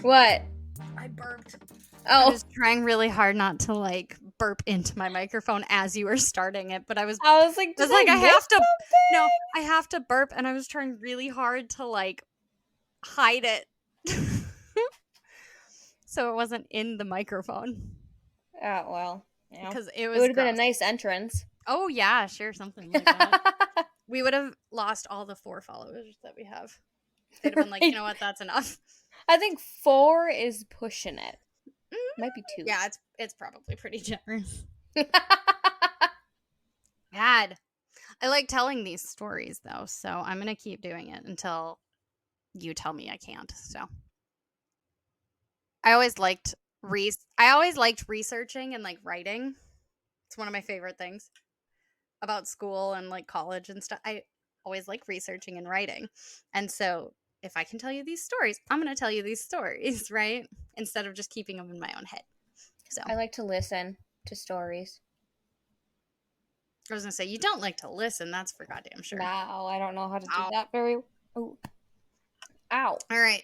What? I burped. Oh. I was trying really hard not to like burp into my microphone as you were starting it, but I was like, did I miss have to something? no, I have to burp, and I was trying really hard to like hide it. So it wasn't in the microphone. Oh, well. Yeah. Because it It was would have been a gross. nice entrance. Oh yeah, sure, something like that. We would have lost all the 4 followers that we have. They'd have been like, you know what, that's enough. I think 4 is pushing it. Might be 2. Yeah, it's probably pretty generous. God. I like telling these stories though, so I'm gonna keep doing it until you tell me I can't. So I always liked researching and like writing. It's one of my favorite things about school and like college and stuff. I always like researching and writing. And so if I can tell you these stories, I'm going to tell you these stories, right? Instead of just keeping them in my own head. So I like to listen to stories. I was going to say, you don't like to listen. That's for goddamn sure. No, I don't know how to do that very... Oh. Ow. All right.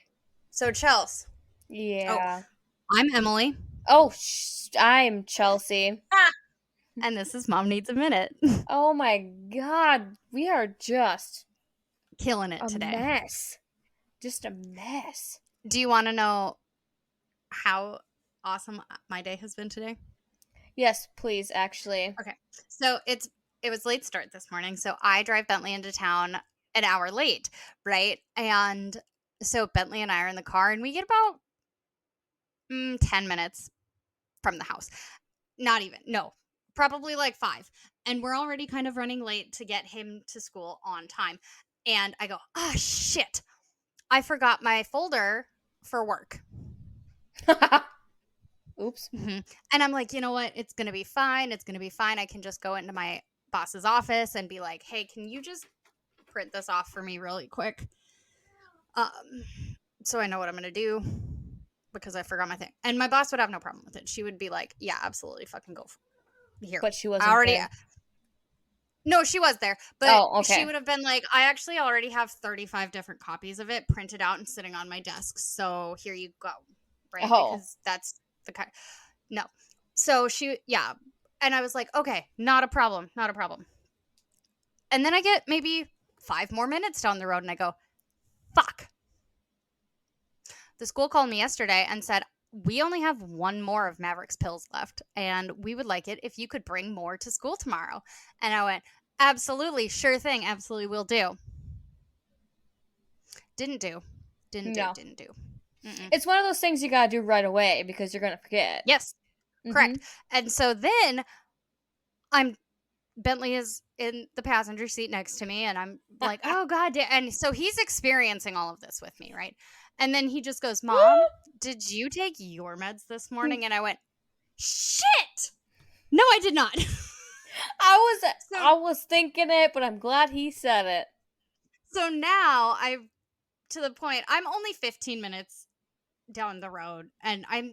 So, Chels. Yeah. Oh, I'm Emily. Oh, I'm Chelsea. And this is Mom Needs a Minute. Oh my god. We are just... killing it today. A mess. Just a mess. Do you want to know how awesome my day has been today? Yes, please, actually. Okay. So it was late start this morning. So I drive Bentley into town an hour late, right? And so Bentley and I are in the car, and we get about 10 minutes from the house. Not even. No, probably like 5. And we're already kind of running late to get him to school on time. And I go, oh, shit. I forgot my folder for work. Oops. Mm-hmm. And I'm like, you know what? It's going to be fine. It's going to be fine. I can just go into my boss's office and be like, hey, can you just print this off for me really quick? So I know what I'm going to do because I forgot my thing. And my boss would have no problem with it. She would be like, yeah, absolutely. Fucking go here. But she wasn't there. No, she was there. But okay. She would have been like, I actually already have 35 different copies of it printed out and sitting on my desk. So here you go. Right? Oh. Because that's the kind. No. So yeah. And I was like, okay, not a problem. Not a problem. And then I get maybe 5 more minutes down the road and I go, fuck. The school called me yesterday and said, we only have 1 more of Maverick's pills left, and we would like it if you could bring more to school tomorrow. And I went, absolutely, sure thing, absolutely will do. Didn't do. Mm-mm. It's one of those things you gotta do right away because you're gonna forget. Yes, correct. And so then Bentley is in the passenger seat next to me, and I'm like, oh, God. And so he's experiencing all of this with me, right? And then he just goes, Mom, did you take your meds this morning? And I went, shit! No, I did not. I was thinking it, but I'm glad he said it. So now to the point, I'm only 15 minutes down the road, and I'm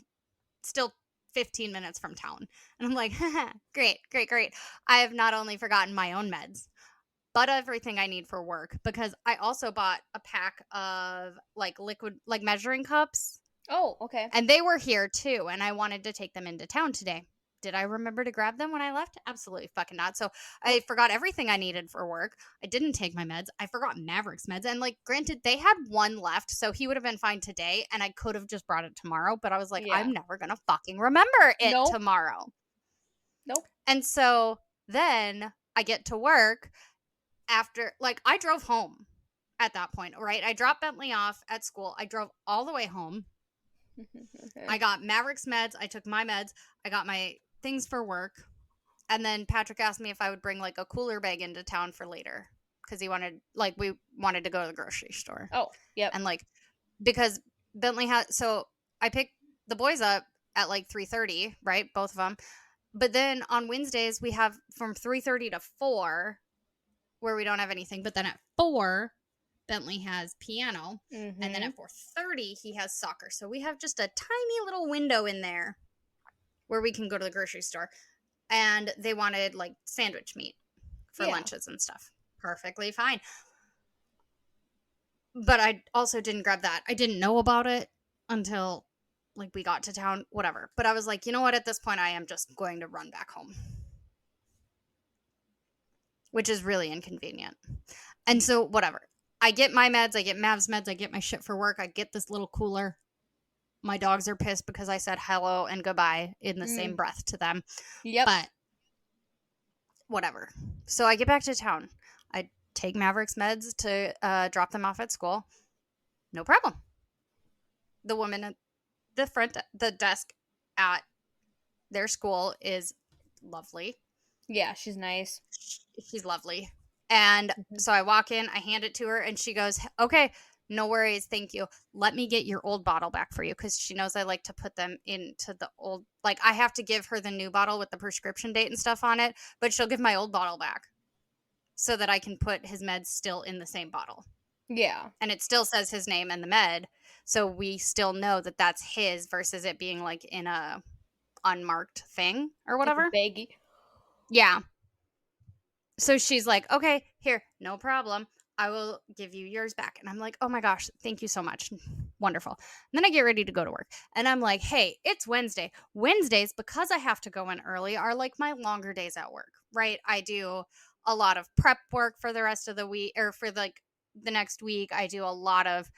still 15 minutes from town. And I'm like, great. I have not only forgotten my own meds, but everything I need for work, because I also bought a pack of like liquid, like measuring cups. Oh, okay. And they were here too, and I wanted to take them into town today. Did I remember to grab them when I left? Absolutely fucking not. So I forgot everything I needed for work. I didn't take my meds. I forgot Maverick's meds. And like, granted, they had 1 left, so he would have been fine today, and I could have just brought it tomorrow. But I was like, I'm never going to fucking remember it tomorrow. Nope. And so then I get to work after, like, I drove home at that point, right? I dropped Bentley off at school. I drove all the way home. I got Maverick's meds. I took my meds. I got my things for work. And then Patrick asked me if I would bring like a cooler bag into town for later, because we wanted to go to the grocery store. Oh, yep. And like, because Bentley so I picked the boys up at like 3:30, right? Both of them. But then on Wednesdays we have from 3:30 to 4 where we don't have anything. But then at 4, Bentley has piano. And then at 4:30 he has soccer. So we have just a tiny little window in there where we can go to the grocery store. And they wanted like sandwich meat for lunches and stuff. Perfectly fine. But I also didn't grab that. I didn't know about it. until like we got to town, whatever. But I was like, you know what? At this point, I am just going to run back home, which is really inconvenient. And so, whatever. I get my meds, I get Mav's meds, I get my shit for work, I get this little cooler. My dogs are pissed because I said hello and goodbye in the same breath to them. Yep. But whatever. So I get back to town. I take Maverick's meds to drop them off at school. No problem. The woman at the desk at their school is lovely. Yeah, she's nice. She's lovely. And so I walk in, I hand it to her, and she goes, okay, no worries, thank you. Let me get your old bottle back for you, because she knows I like to put them into the old, like I have to give her the new bottle with the prescription date and stuff on it, but she'll give my old bottle back so that I can put his meds still in the same bottle. Yeah. And it still says his name and the med, so we still know that that's his versus it being like in a unmarked thing or whatever. Like a baggie. Yeah. So she's like, okay, here, no problem. I will give you yours back. And I'm like, oh my gosh, thank you so much. Wonderful. And then I get ready to go to work. And I'm like, hey, it's Wednesday. Wednesdays, because I have to go in early, are like my longer days at work, right? I do a lot of prep work for the rest of the week, or for like the next week. I do a lot of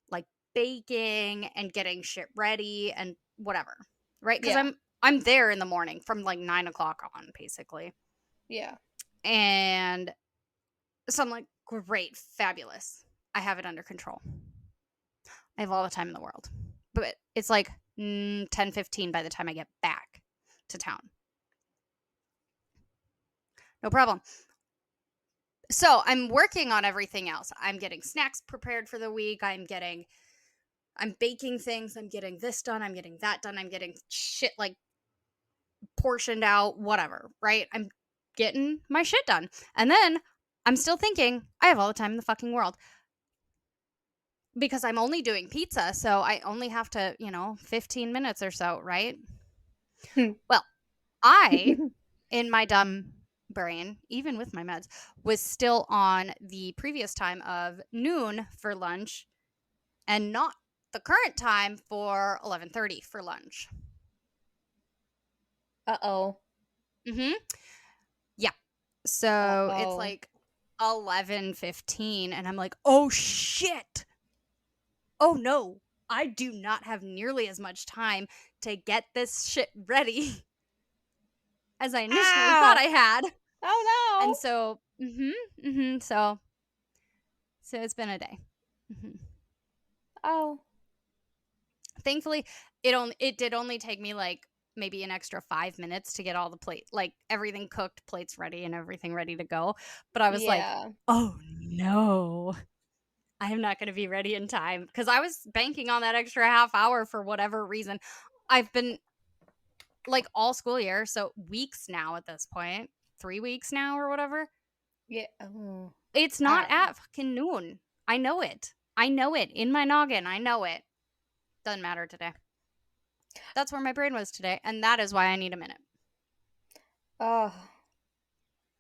like baking and getting shit ready and whatever, right? Because I'm there in the morning from like 9 o'clock on, basically. Yeah. And so I'm like, great, fabulous. I have it under control. I have all the time in the world. But it's like 10:15 by the time I get back to town. No problem. So I'm working on everything else. I'm getting snacks prepared for the week. I'm baking things. I'm getting this done. I'm getting that done. I'm getting shit like portioned out, whatever, right? I'm getting my shit done. And then I'm still thinking, I have all the time in the fucking world. Because I'm only doing pizza, so I only have to, 15 minutes or so, right? Well, I, in my dumb brain, even with my meds, was still on the previous time of noon for lunch and not the current time for 11:30 for lunch. Uh-oh. Mm-hmm. Yeah. So it's like 11:15 and I'm like, oh shit. Oh no, I do not have nearly as much time to get this shit ready as I initially thought I had. Oh no. And so, so it's been a day. Oh. Thankfully, it did only take me like maybe an extra 5 minutes to get all the like everything cooked, plates ready, and everything ready to go. But I was like, oh no, I am not going to be ready in time, because I was banking on that extra half hour for whatever reason. I've been like all school year, so weeks now at this point, 3 weeks now or whatever. Yeah. Oh. It's not at fucking noon. I know it. In my noggin. I know it. Doesn't matter today. That's where my brain was today, and that is why I need a minute. Oh.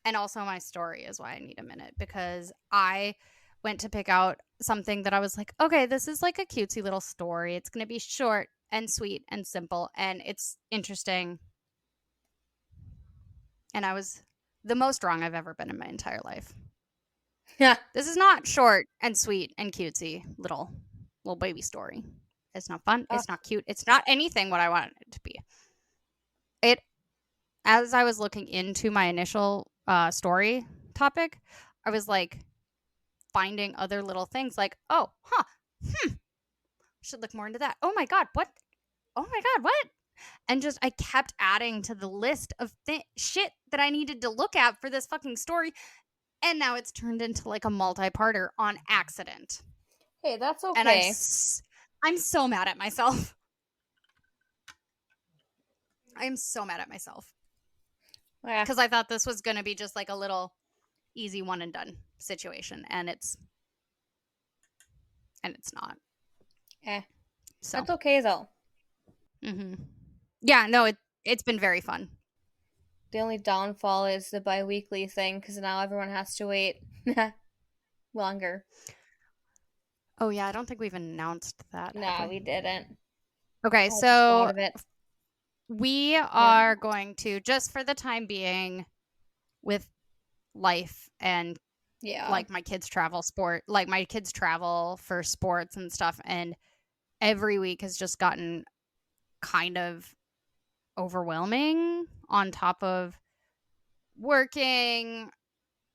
And also my story is why I need a minute, because I went to pick out something that I was like, okay, this is like a cutesy little story. It's going to be short and sweet and simple, and it's interesting. And I was the most wrong I've ever been in my entire life. Yeah. This is not short and sweet and cutesy little baby story. It's not fun. It's not cute. It's not anything what I wanted it to be. As I was looking into my initial story topic, I was like finding other little things like, should look more into that. Oh my God, what? Oh my God, what? And just I kept adding to the list of shit that I needed to look at for this fucking story. And now it's turned into like a multi-parter on accident. Hey, that's okay. And I'm so mad at myself. I'm so mad at myself. Because I thought this was going to be just like a little easy one and done situation. And it's not. So that's okay though. Yeah, no, it's been very fun. The only downfall is the bi-weekly thing, because now everyone has to wait longer. Oh, yeah, I don't think we've announced that, have Nah, we? we didn't. Okay, I just thought so of it. we Yeah. are going to, just for the time being, with life and Yeah. like my kids travel for sports and stuff, and every week has just gotten kind of overwhelming on top of working,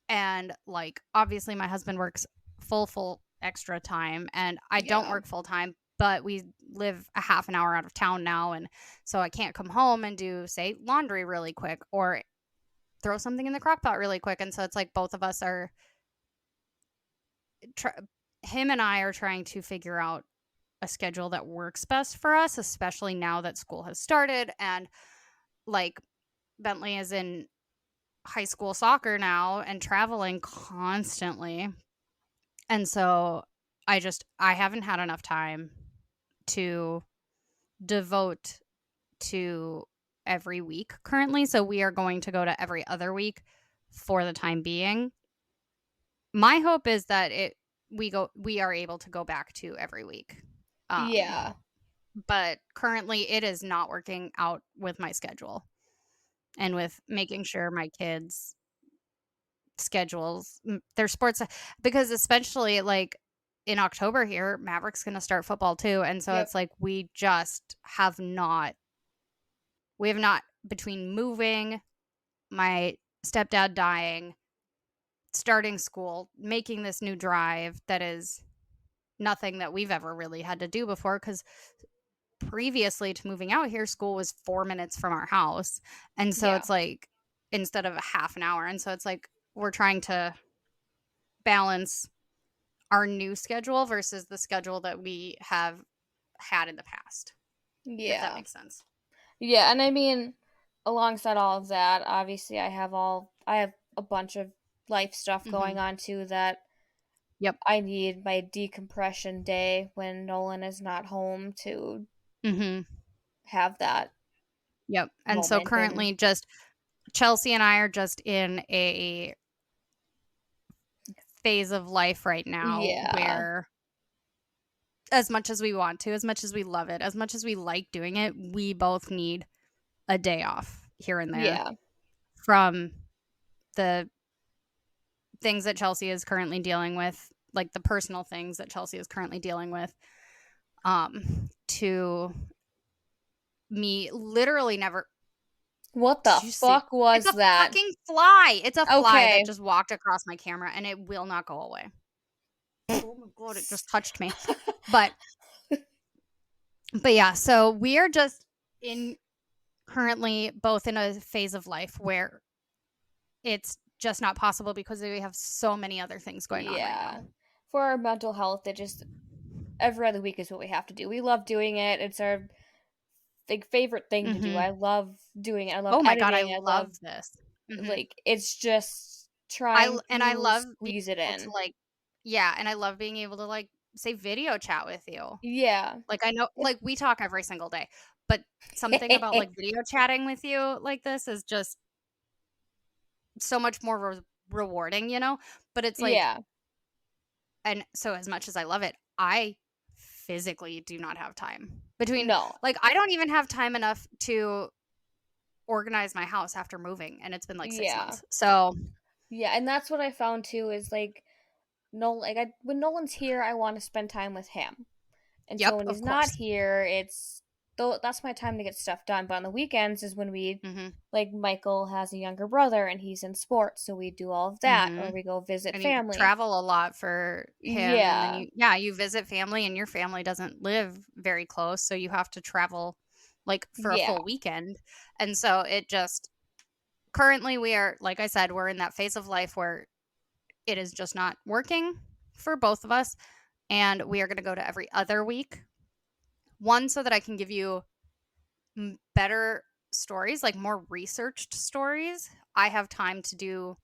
and like obviously my husband works full extra time, and I don't Yeah. work full time, but we live a half an hour out of town now, and so I can't come home and do, say, laundry really quick or throw something in the crock pot really quick. And so it's like both of us are him and I are trying to figure out a schedule that works best for us, especially now that school has started, and like Bentley is in high school soccer now and traveling constantly. And so I haven't had enough time to devote to every week currently. So we are going to go to every other week for the time being. My hope is that we are able to go back to every week. Yeah. But currently it is not working out with my schedule and with making sure my kids schedules their sports, because especially like in October here, Maverick's going to start football too, and so Yep. it's like we have not, between moving, my stepdad dying, starting school, making this new drive that is nothing that we've ever really had to do before, because previously to moving out here, school was 4 minutes from our house, and so Yeah. it's like instead of a half an hour, and so it's like we're trying to balance our new schedule versus the schedule that we have had in the past, if that Yeah. makes sense. Yeah, and I mean, alongside all of that, obviously I have a bunch of life stuff Mm-hmm. going on too that Yep. I need my decompression day when Nolan is not home to Mm-hmm. have that Yep. And so moment and currently just Chelsea and I are just in a phase of life right now yeah. where, as much as we want to, as much as we love it, as much as we like doing it, we both need a day off here and there Yeah. from the things that Chelsea is currently dealing with, like the personal things that Chelsea is currently dealing with, to me literally never. What Did the you see? fuck It's was a that? fucking fly. It's a fly that Okay. just walked across my camera and it will not go away. Oh my god, it just touched me. But yeah, so we are just in currently both in a phase of life where it's just not possible because we have so many other things going on right now. Yeah. For our mental health, it just every other week is what we have to do. We love doing it. It's our like favorite thing to do. Mhm. I love doing it. I love Oh my god, I editing. I love love this. Mhm. like it's just trying I to love being squeeze it able to in. like, yeah, and I love being able to like say video chat with you. Yeah. Like I know like we talk every single day, but something about like video chatting with you like this is just so much more rewarding, you know? But it's like, Yeah. and so as much as I love it, I physically do not have time. Between No. like I don't even have time enough to organize my house after moving, and it's been like 6 Yeah. months. So, Yeah, and that's what I found too is like no like when Nolan's here, I want to spend time with him. And so yep, when of he's not course. here, it's though that's my time to get stuff done. But on the weekends is when we Mhm. like Michael has a younger brother and he's in sports, so we do all of that or Mhm. we go visit And you family. travel a lot for him, and then Yeah. you visit family, and your family doesn't live very close, so you have to travel like for a Yeah. full weekend. And so it just currently we are, like I said, we're in that phase of life where it is just not working for both of us, and we are going to go to every other week. One, so that I can give you better stories, like more researched stories. I have time to do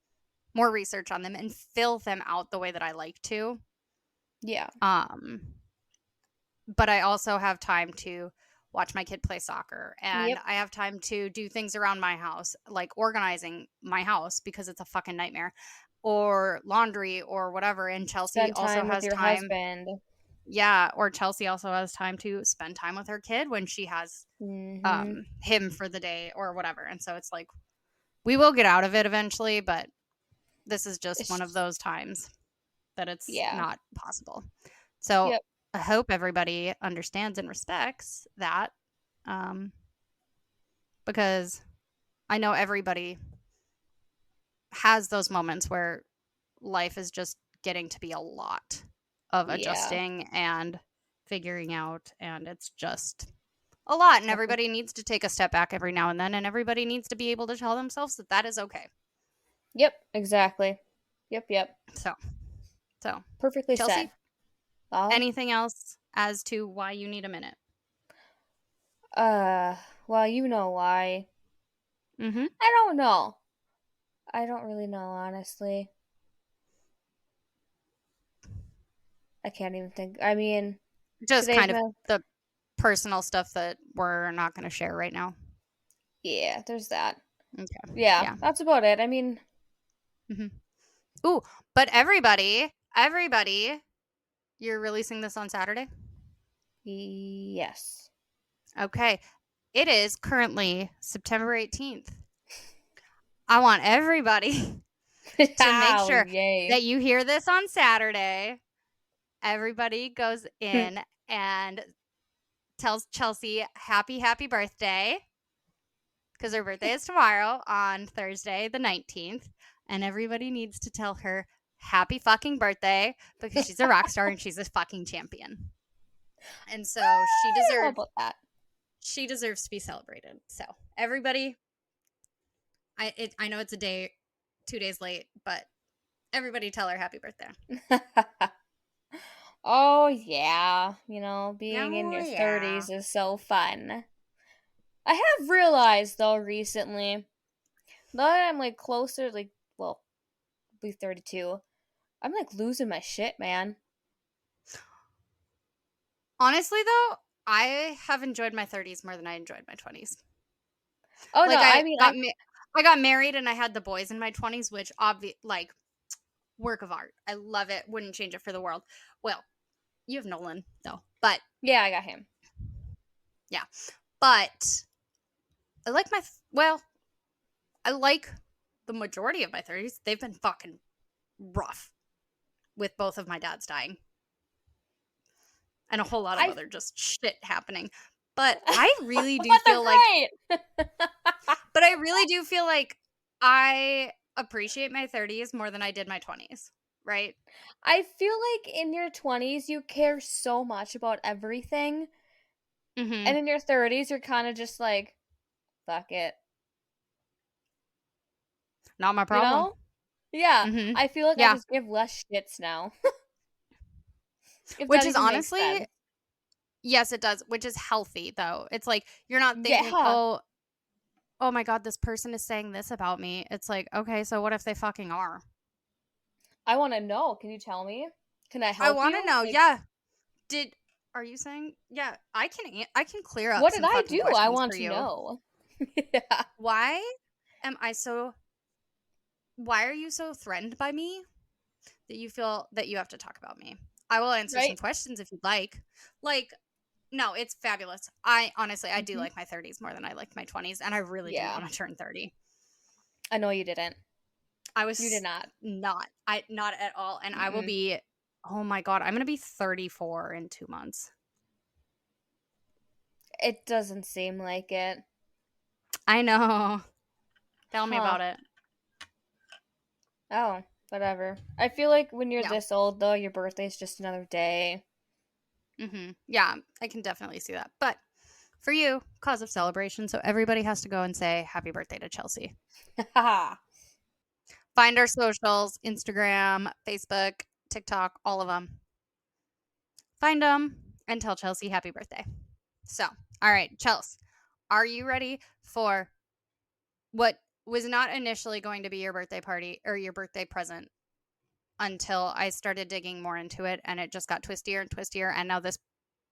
more research on them and fill them out the way that I like to. Yeah. Um, but I also have time to watch my kid play soccer, and Yep. I have time to do things around my house, like organizing my house because it's a fucking nightmare, or laundry or whatever. And Chelsea Spend also time with has your time. husband. Yeah, or Chelsea also has time to spend time with her kid when she has Mm-hmm. him for the day or whatever. And so it's like we will get out of it eventually, but this is just one of It's, those times that it's yeah. not possible. So Yep. I hope everybody understands and respects that, because I know everybody has those moments where life is just getting to be a lot of Yeah. adjusting and figuring out, and it's just a lot. And Definitely. everybody needs to take a step back every now and then, and everybody needs to be able to tell themselves that that is okay. Yep. Exactly. Yep. Yep. So, so Perfectly said. Chelsea, Well, anything else as to why you need a minute? uh, well, you know why. Mm-hmm. I don't know. I don't really know, honestly. I can't even think. I mean, Just today's kind of my, the personal stuff that we're not going to share right now. yeah, there's that. Okay. Yeah, Yeah. that's about it. I mean, Mm-hmm. Ooh, but everybody, you're releasing this on Saturday? yes. Okay. It is currently September 18th. I want everybody to make Oh, sure yay. that you hear this on Saturday. Everybody goes in and tells Chelsea happy birthday, because her birthday is tomorrow on Thursday, the 19th. And everybody needs to tell her happy fucking birthday because she's a rock star and she's a fucking champion. And so I don't know about that. she deserves to be celebrated. So everybody, I know it's a day, 2 days late, but everybody tell her happy birthday. Oh, yeah. Being in Oh your yeah. 30s is so fun. I have realized, though, recently, now that I'm like closer, like, well, I'll be 32, I'm like losing my shit, man. Honestly though, I have enjoyed my 30s more than I enjoyed my 20s. Oh, no, Like I mean, I got married and I had the boys in my 20s, which like work of art. I love it. Wouldn't change it for the world. Well, you have Nolan though. But yeah, I got him. yeah. But I like well, I like the majority of my 30s. They've been fucking rough with both of my dads dying and a whole lot of I, other just shit happening. But I really do but they're feel like great. but I really do feel like I appreciate my 30s more than I did my 20s, right? I feel like in your 20s, you care so much about everything. Mhm. And in your 30s, you're kind of just like, fuck it. Not my You problem. know? Yeah. Mhm. I feel like I Yeah. just give less shits now. If Which that is even makes honestly, sense. yes, it does, which is healthy though. It's like you're not thinking, Yeah. oh my god, this person is saying this about me. It's like, okay, so what if they fucking are? I want to know. Can you tell me? Can I I help want to you? know. Like, Yeah. Did Are you saying? Yeah, I can clear up what did some I fucking do? I questions want for to you. know. Yeah. Why am I so why are you so threatened by me that you feel that you have to talk about me? I will answer some Right? questions if you'd like. Like, no, it's fabulous. I honestly, I do Hmm. like my 30s more than I liked my 20s, and I really do Yeah. want to turn 30. I know you didn't. I You did was not. not at all, and I will Mm-mm. be. Oh my god, I'm gonna be 34 in 2 months. It doesn't seem like it. I know. Tell me Huh. about it. Oh, whatever. I feel like when you're Yeah. this old, though, your birthday's just another day. Yeah, I can definitely see that. But for you, cause of celebration, so everybody has to go and say happy birthday to Chelsea. Haha. Find our socials: Instagram, Facebook, TikTok, all of them. Find them and tell Chelsea happy birthday. So, all right, Chelsea, are you ready for what was not initially going to be your birthday party or your birthday present until I started digging more into it and it just got twistier and twistier? And now this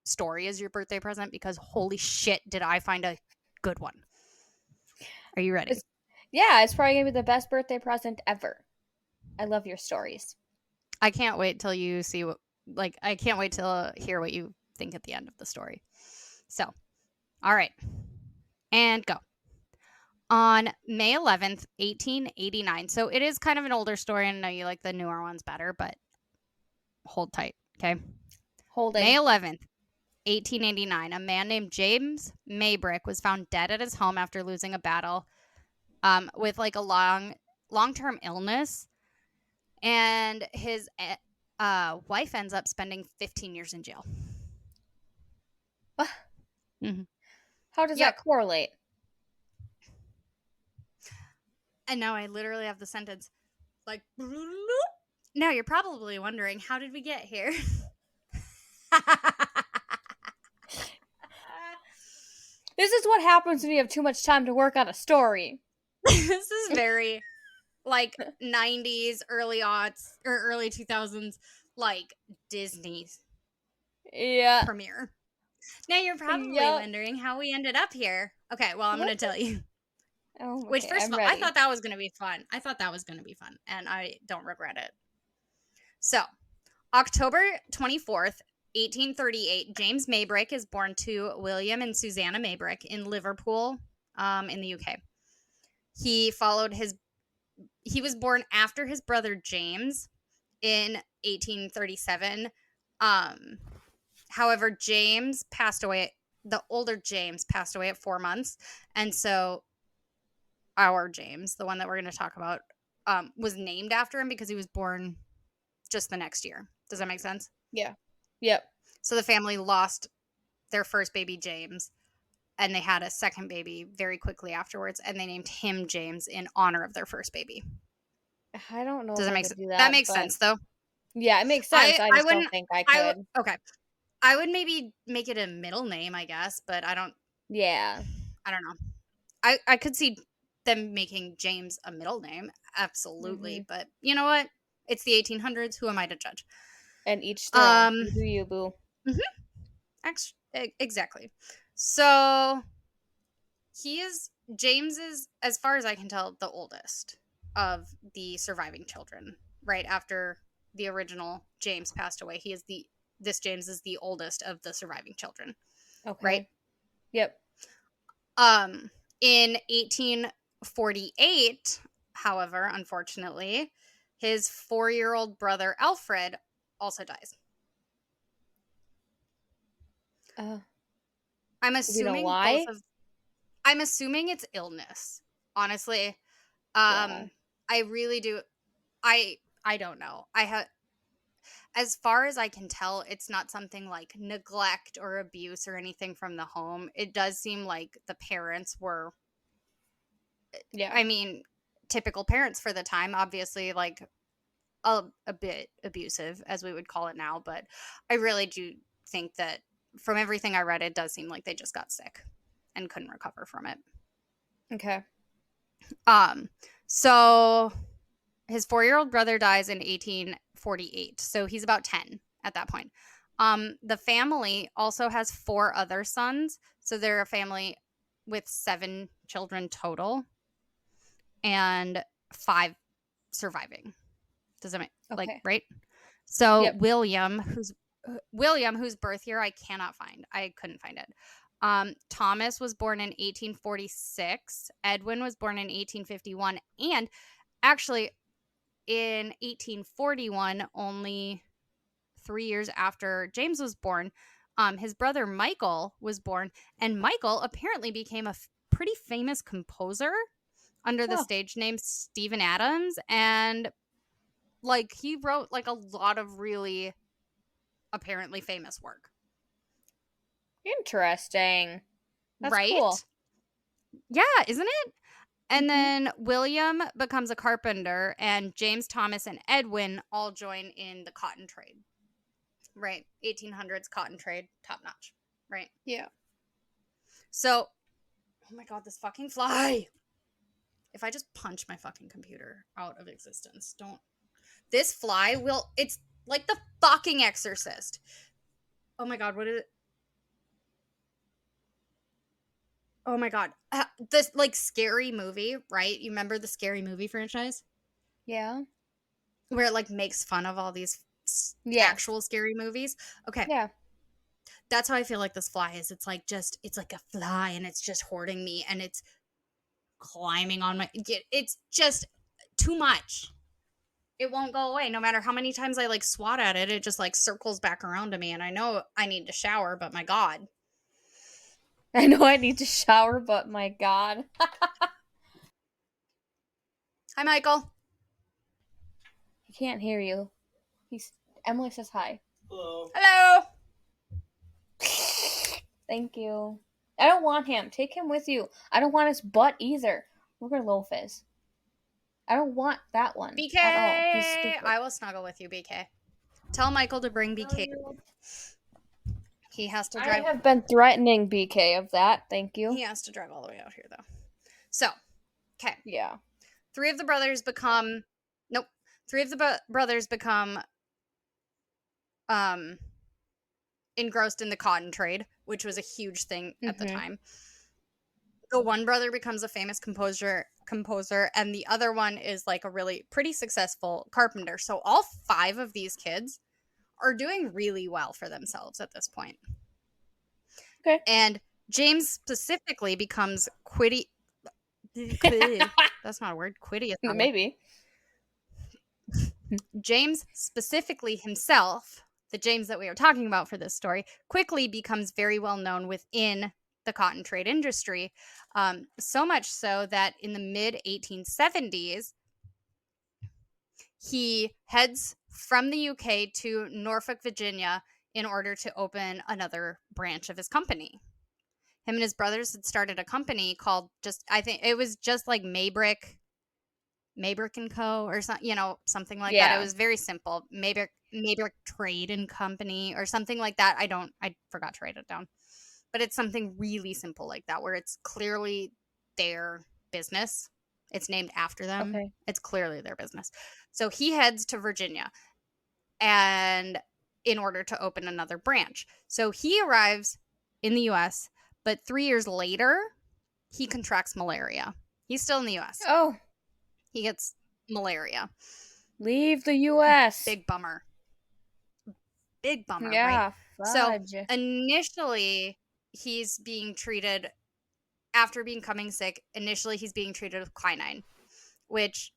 story is your birthday present because holy shit, did I find a good one. Are you ready? It's, yeah, it's probably gonna be the best birthday present ever. I love your stories. I can't wait till you see like, I can't wait to hear what you think at the end of the story. So, all right. And go. On May 11th, 1889. So it is kind of an older story, and I know you like the newer ones better, but hold tight, okay? Holding. May 11th, 1889, a man named James Maybrick was found dead at his home after losing a battle with like a long-term illness, and his wife ends up spending 15 years in jail. Mm-hmm. How does Yep. that correlate? And now I literally have the sentence like. Now you're probably wondering, how did we get here? This is what happens when you have too much time to work on a story. This is very like 90s, early aughts, or early 2000s, like Disney's Yeah. premiere. Now you're probably Yep. wondering how we ended up here. Okay, well, I'm going to tell you. Oh, Which, okay, first I'm of all, I ready. thought that was going to be fun. And I don't regret it. So, October 24th, 1838, James Maybrick is born to William and Susanna Maybrick in Liverpool, in the UK. He was born after his brother James in 1837. However, the older James passed away at 4 months. And so our James, the one that we're going to talk about, was named after him because he was born just the next year. Does that make sense? Yeah. Yep. So the family lost their first baby, James, and they had a second baby very quickly afterwards, and they named him James in honor of their first baby. I don't know Does if that I make could sense? do That that, makes but sense, though. yeah, it makes sense. I I just don't wouldn't. think I could. Okay. I would maybe make it a middle name, I guess, but I don't Yeah. know. I could see them making James a middle name, absolutely, Hmm. but you know what? It's the 1800s. Who am I to judge? And each their own. Um, You do you, boo. exactly. So James is, as far as I can tell, the oldest of the surviving children. Right after the original James passed away, this James is the oldest of the surviving children. Right. Okay. Yep. In 1848, however, unfortunately, his 4-year-old brother Alfred also dies. I'm Do you know assuming why? I'm assuming it's illness. Honestly, Yeah. I really do. I don't know. As far as I can tell, it's not something like neglect or abuse or anything from the home. It does seem like the parents were, Yeah. I mean, typical parents for the time, obviously, like a bit abusive, as we would call it now. But I really do think that from everything I read, it does seem like they just got sick and couldn't recover from it. Okay. So his 4-year-old brother dies in 1848. So he's about 10 at that point. The family also has 4 other sons. So they're a family with 7 children total and 5 surviving. Does that make Okay. right? So Yep. William, whose birth year I cannot find. I couldn't find it. Thomas was born in 1846. Edwin was born in 1851. And actually, in 1841, only 3 years after James was born, his brother Michael was born. And Michael apparently became a pretty famous composer under the Oh, stage name Stephen Adams. And like he wrote like a lot of really apparently famous work. interesting. That's cool. Right? Yeah, isn't it? And Hmm. then William becomes a carpenter, and James, Thomas, and Edwin all join in the cotton trade. Right. 1800s cotton trade, top notch. Right. Yeah. So, oh my God, this fucking fly. If I just punch my fucking computer out of existence, don't. This fly it's like the fucking exorcist. Oh my God, what is it? Oh my God. This like scary movie, right? You remember the scary movie franchise? Yeah. Where it like makes fun of all these Yes. actual scary movies. Okay. Yeah. That's how I feel like this fly is. It's like it's like a fly and it's just hoarding me and it's climbing on my, it's just too much. It won't go away. No matter how many times I like swat at it, it just like circles back around to me. And I know I need to shower, but my God. I know I need to shower, but my God. Hi, Michael. He can't hear you. He's Emily says hi. Hello. Thank you. I don't want him. Take him with you. I don't want his butt either. Look at Lofus. I don't want that one BK. at all. He's stupid. I will snuggle with you, BK. Tell Michael to bring BK. He has to drive. I have been threatening BK of that. Thank you. He has to drive all the way out here, though. So, okay. Yeah. Three of the brothers become engrossed in the cotton trade, which was a huge thing at the time. The one brother becomes a famous composer, and the other one is like a really pretty successful carpenter. So all five of these kids are doing really well for themselves at this point. Okay. And James specifically becomes quitty. That's not a word. Quitty is not Maybe. James specifically himself, the James that we are talking about for this story, quickly becomes very well known within the cotton trade industry. So much so that in the mid 1870s, he heads from the UK to Norfolk, Virginia, in order to open another branch of his company. Him and his brothers had started a company called I think it was just like Maybrick and Co. or something like that. It was very simple. Maybrick Trade and Company or something like that. I forgot to write it down. But it's something really simple like that where it's clearly their business. It's named after them. Okay. It's clearly their business. So he heads to Virginia and in order to open another branch. So he arrives in the US, but 3 years later, he contracts malaria. He's still in the US. Oh. He gets malaria. Leave the US. Big bummer. Yeah, right? Fudge. So initially, he's being treated, after becoming sick, initially he's being treated with quinine, which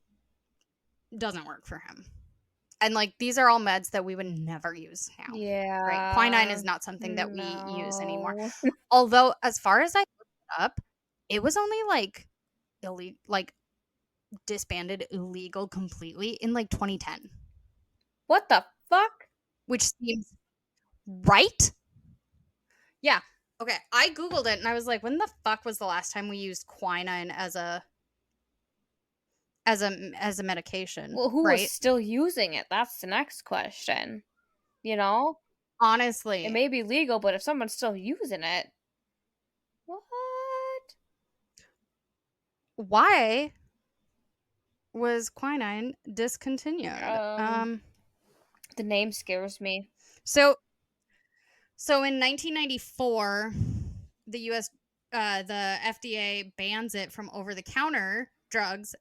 doesn't work for him. And like these are all meds that we would never use now. Yeah. Right? Quinine is not something that we use anymore. Although, as far as I looked it up, it was only like disbanded illegal completely in like 2010. What the fuck? Which seems right? Yeah. Okay. I Googled it and I was like, when the fuck was the last time we used quinine as a medication? Well, who right? is still using it? That's the next question. You know? Honestly. It may be legal, but if someone's still using it. What? Why was quinine discontinued? The name scares me. So in 1994, the US the FDA bans it from over-the-counter drugs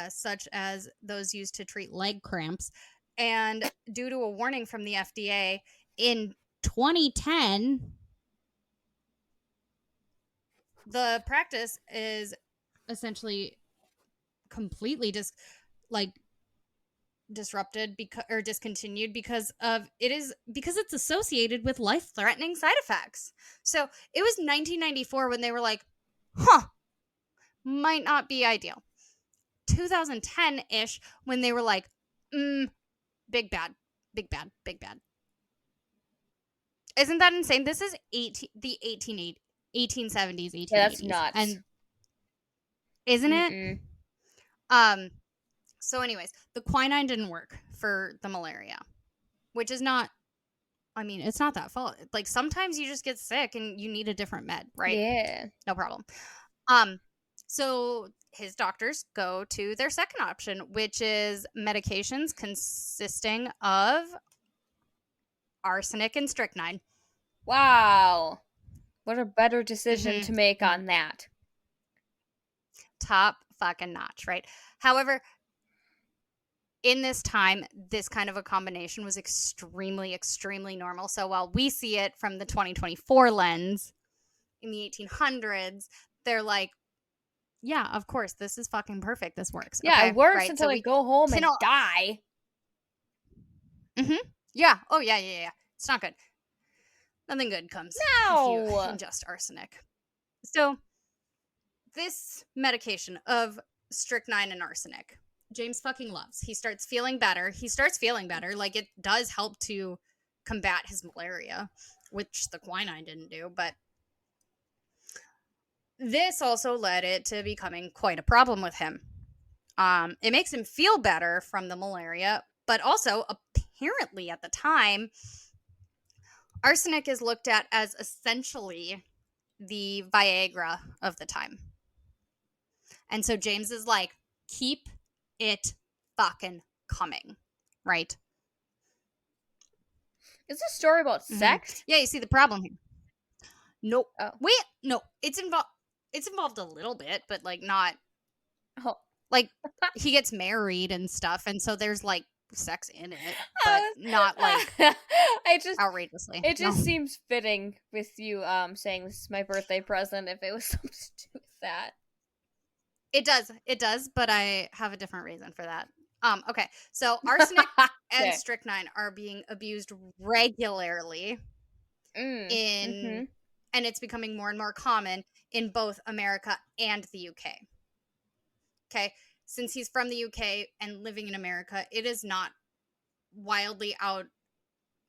such as those used to treat leg cramps, and due to a warning from the FDA in 2010, the practice is essentially completely disrupted or discontinued because it's associated with life-threatening side effects. So it was 1994 when they were like, might not be ideal. 2010-ish when they were like, big bad. Isn't that insane? This is 1870s, 1880s. Yeah, that's nuts. And isn't it? So anyways, the quinine didn't work for the malaria, which is not, I mean, it's not that fault. Like sometimes you just get sick and you need a different med, right? Yeah. No problem. So his doctors go to their second option, which is medications consisting of arsenic and strychnine. Wow. What a better decision to make on that. Top fucking notch, right? However, in this time, this kind of a combination was extremely, extremely normal. So while we see it from the 2024 lens in the 1800s, they're like, yeah, of course, this is fucking perfect. This works. Yeah, it Okay. works Right. until So I we go home can and all. die. Mm-hmm. Yeah. Oh, yeah, yeah, yeah. It's not good. Nothing good comes if you No. ingest arsenic. So this medication of strychnine and arsenic, James fucking loves. He starts feeling better. Like it does help to combat his malaria, which the quinine didn't do. But this also led it to becoming quite a problem with him. It makes him feel better from the malaria, but also apparently at the time, arsenic is looked at as essentially the Viagra of the time. And so James is like, keep it fucking coming. Right? Is this a story about Mm-hmm. sex? Yeah, you see the problem here. Nope. Oh. Wait, no. It's involved a little bit, but like not Oh. like he gets married and stuff, and so there's like sex in it, but I not like was- I just outrageously. it No. just seems fitting with you saying this is my birthday present if it was something to do with that. It does, but I have a different reason for that. Okay. So arsenic and Okay. strychnine are being abused regularly Mm-hmm. in and it's becoming more and more common in both America and the UK. Okay. Since he's from the UK and living in America, it is not wildly out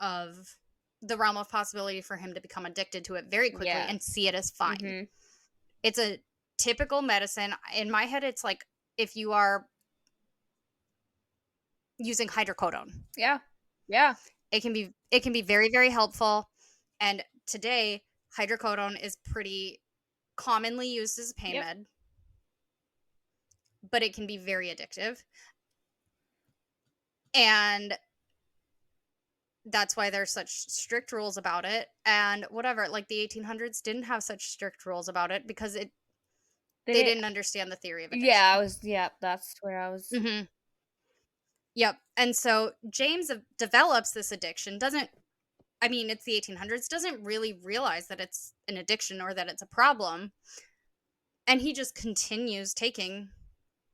of the realm of possibility for him to become addicted to it very quickly Yeah. and see it as fine. Mm-hmm. It's a typical medicine. In my head, it's like if you are using hydrocodone. Yeah. Yeah. It can be very, very helpful. And today, hydrocodone is pretty commonly used as a pain Yep. med, but it can be very addictive. And that's why there's such strict rules about it. And whatever, like the 1800s didn't have such strict rules about it because they didn't understand the theory of Yeah, addiction. that's where I was. Mm-hmm. Yep. And so James develops this addiction, it's the 1800s, doesn't really realize that it's an addiction or that it's a problem. And he just continues taking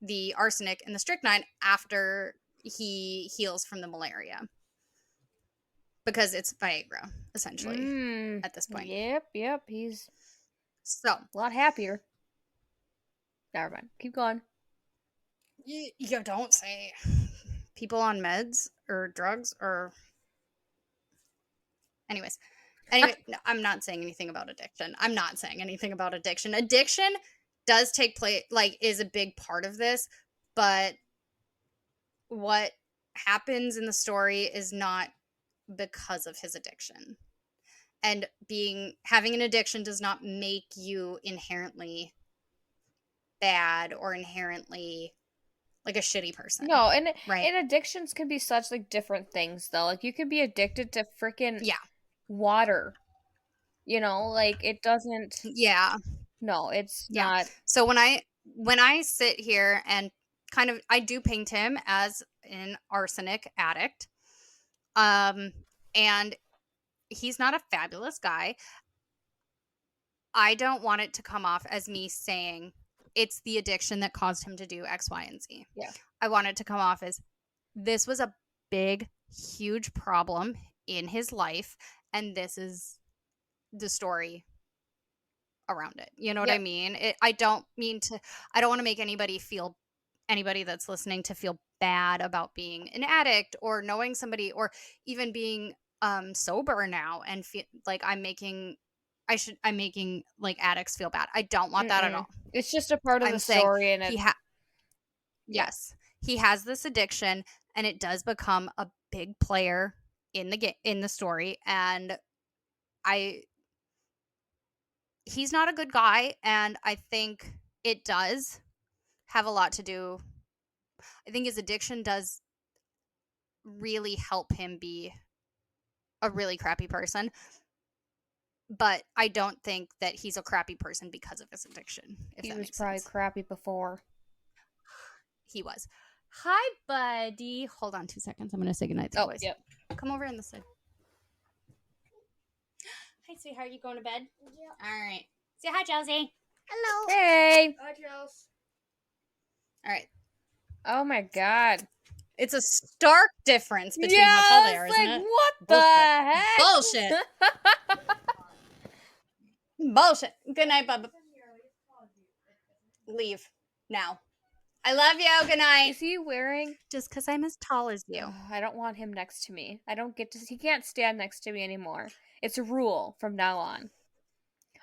the arsenic and the strychnine after he heals from the malaria. Because it's Viagra, essentially, at this point. Yep. He's So, a lot happier. Never mind. Keep going. you don't say people on meds or drugs or. Anyways, no, I'm not saying anything about addiction. Addiction does take place, like, is a big part of this, but what happens in the story is not because of his addiction. And having an addiction does not make you inherently bad or inherently like a shitty person. No, Right? and addictions can be such like different things though. Like you could be addicted to freaking Yeah. water. Like it doesn't. Yeah. No, it's Yeah. not. So when I sit here and kind of I do paint him as an arsenic addict. And he's not a fabulous guy. I don't want it to come off as me saying it's the addiction that caused him to do X, Y, and Z. Yeah. I want it to come off as this was a big, huge problem in his life, and this is the story around it. You know what I Yep. mean? I don't want to make anybody that's listening to feel bad about being an addict or knowing somebody or even being sober now and feel like I'm making like addicts feel bad. I don't want that at Mm-mm. all. It's just a part of I'm the saying story, and he it's ha yeah. yes, he has this addiction and it does become a big player in the story, and I he's not a good guy, and I think it does have a lot to do. I think his addiction does really help him be a really crappy person, but I don't think that he's a crappy person because of his addiction, if He that was makes probably sense. crappy before. He was. Hi, buddy. Hold on 2 seconds. I'm going to say goodnight to the Oh, boys. yep. Come over on this side. Hi, sweetheart. You going to bed? Yeah. All right. Say hi, Chelsea. Hello. Hey. Hi, Chelsea. All right. Oh my god. It's a stark difference between Yeah, how tall they it's are, isn't like, it? what Bullshit. the heck? Bullshit. Bullshit. Good night, Bubba. Leave now. I love you. Good night. Is he wearing? Just because I'm as tall as you. I don't want him next to me. I don't get to. He can't stand next to me anymore. It's a rule from now on.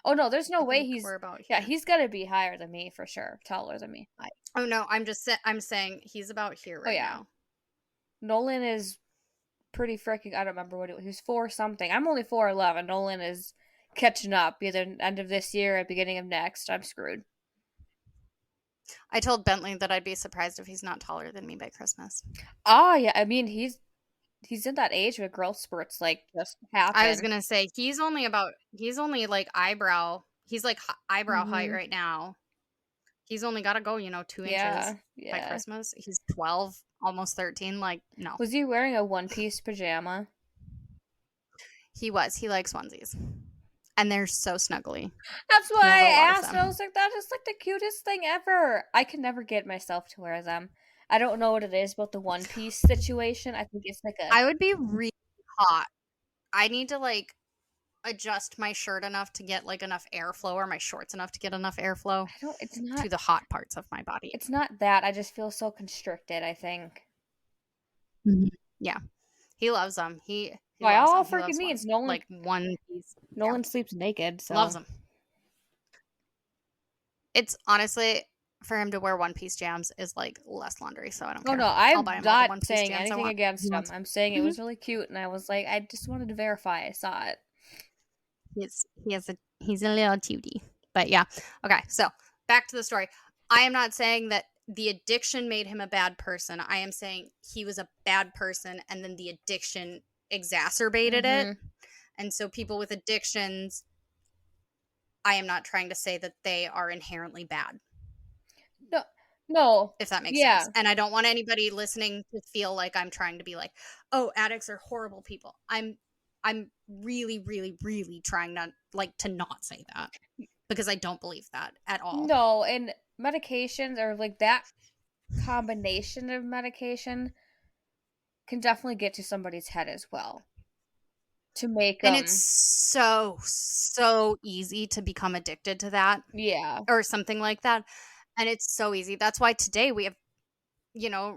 Oh no, there's no I way think he's. we're about here. Yeah, he's gonna be higher than me for sure. Taller than me. Oh no, I'm saying he's about here right now. Nolan is pretty freaking. I don't remember what he was 4 something. I'm only 4'11". Nolan is catching up either end of this year or beginning of next. I'm screwed. I told Bentley that I'd be surprised if he's not taller than me by Christmas. Oh yeah, I mean he's in that age where growth spurts like just happen. I was gonna say he's only like eyebrow. He's like eyebrow height right now. He's only got to go 2 inches by Christmas. He's 12, almost 13. Like no. Was he wearing a one-piece pajama? He was. He likes onesies. And they're so snuggly. That's why I asked. I was like, that is like the cutest thing ever. I can never get myself to wear them. I don't know what it is about the one piece situation. I think it's like I would be really hot. I need to like adjust my shirt enough to get like enough airflow, or my shorts enough to get enough airflow. It's not to the hot parts of my body. It's not that. I just feel so constricted, I think. Mm-hmm. Yeah. He loves them. He by all freaking means, Nolan like one piece. Nolan sleeps naked, so loves them. It's honestly for him to wear one piece jams is like less laundry, so I don't care. Oh no, I'm not saying anything against him. I'm saying it was really cute, and I was like, I just wanted to verify I saw it. He's a little cutie, but yeah. Okay, so back to the story. I am not saying that the addiction made him a bad person. I am saying he was a bad person, and then the addiction exacerbated it. And so people with addictions, I am not trying to say that they are inherently bad. No. If that makes sense. And I don't want anybody listening to feel like I'm trying to be like, oh, addicts are horrible people. I'm really, really, really trying to not say that, because I don't believe that at all. No, and medications or like that combination of medication can definitely get to somebody's head as well. To make and it's so easy to become addicted to that. Yeah. Or something like that. And it's so easy. That's why today we have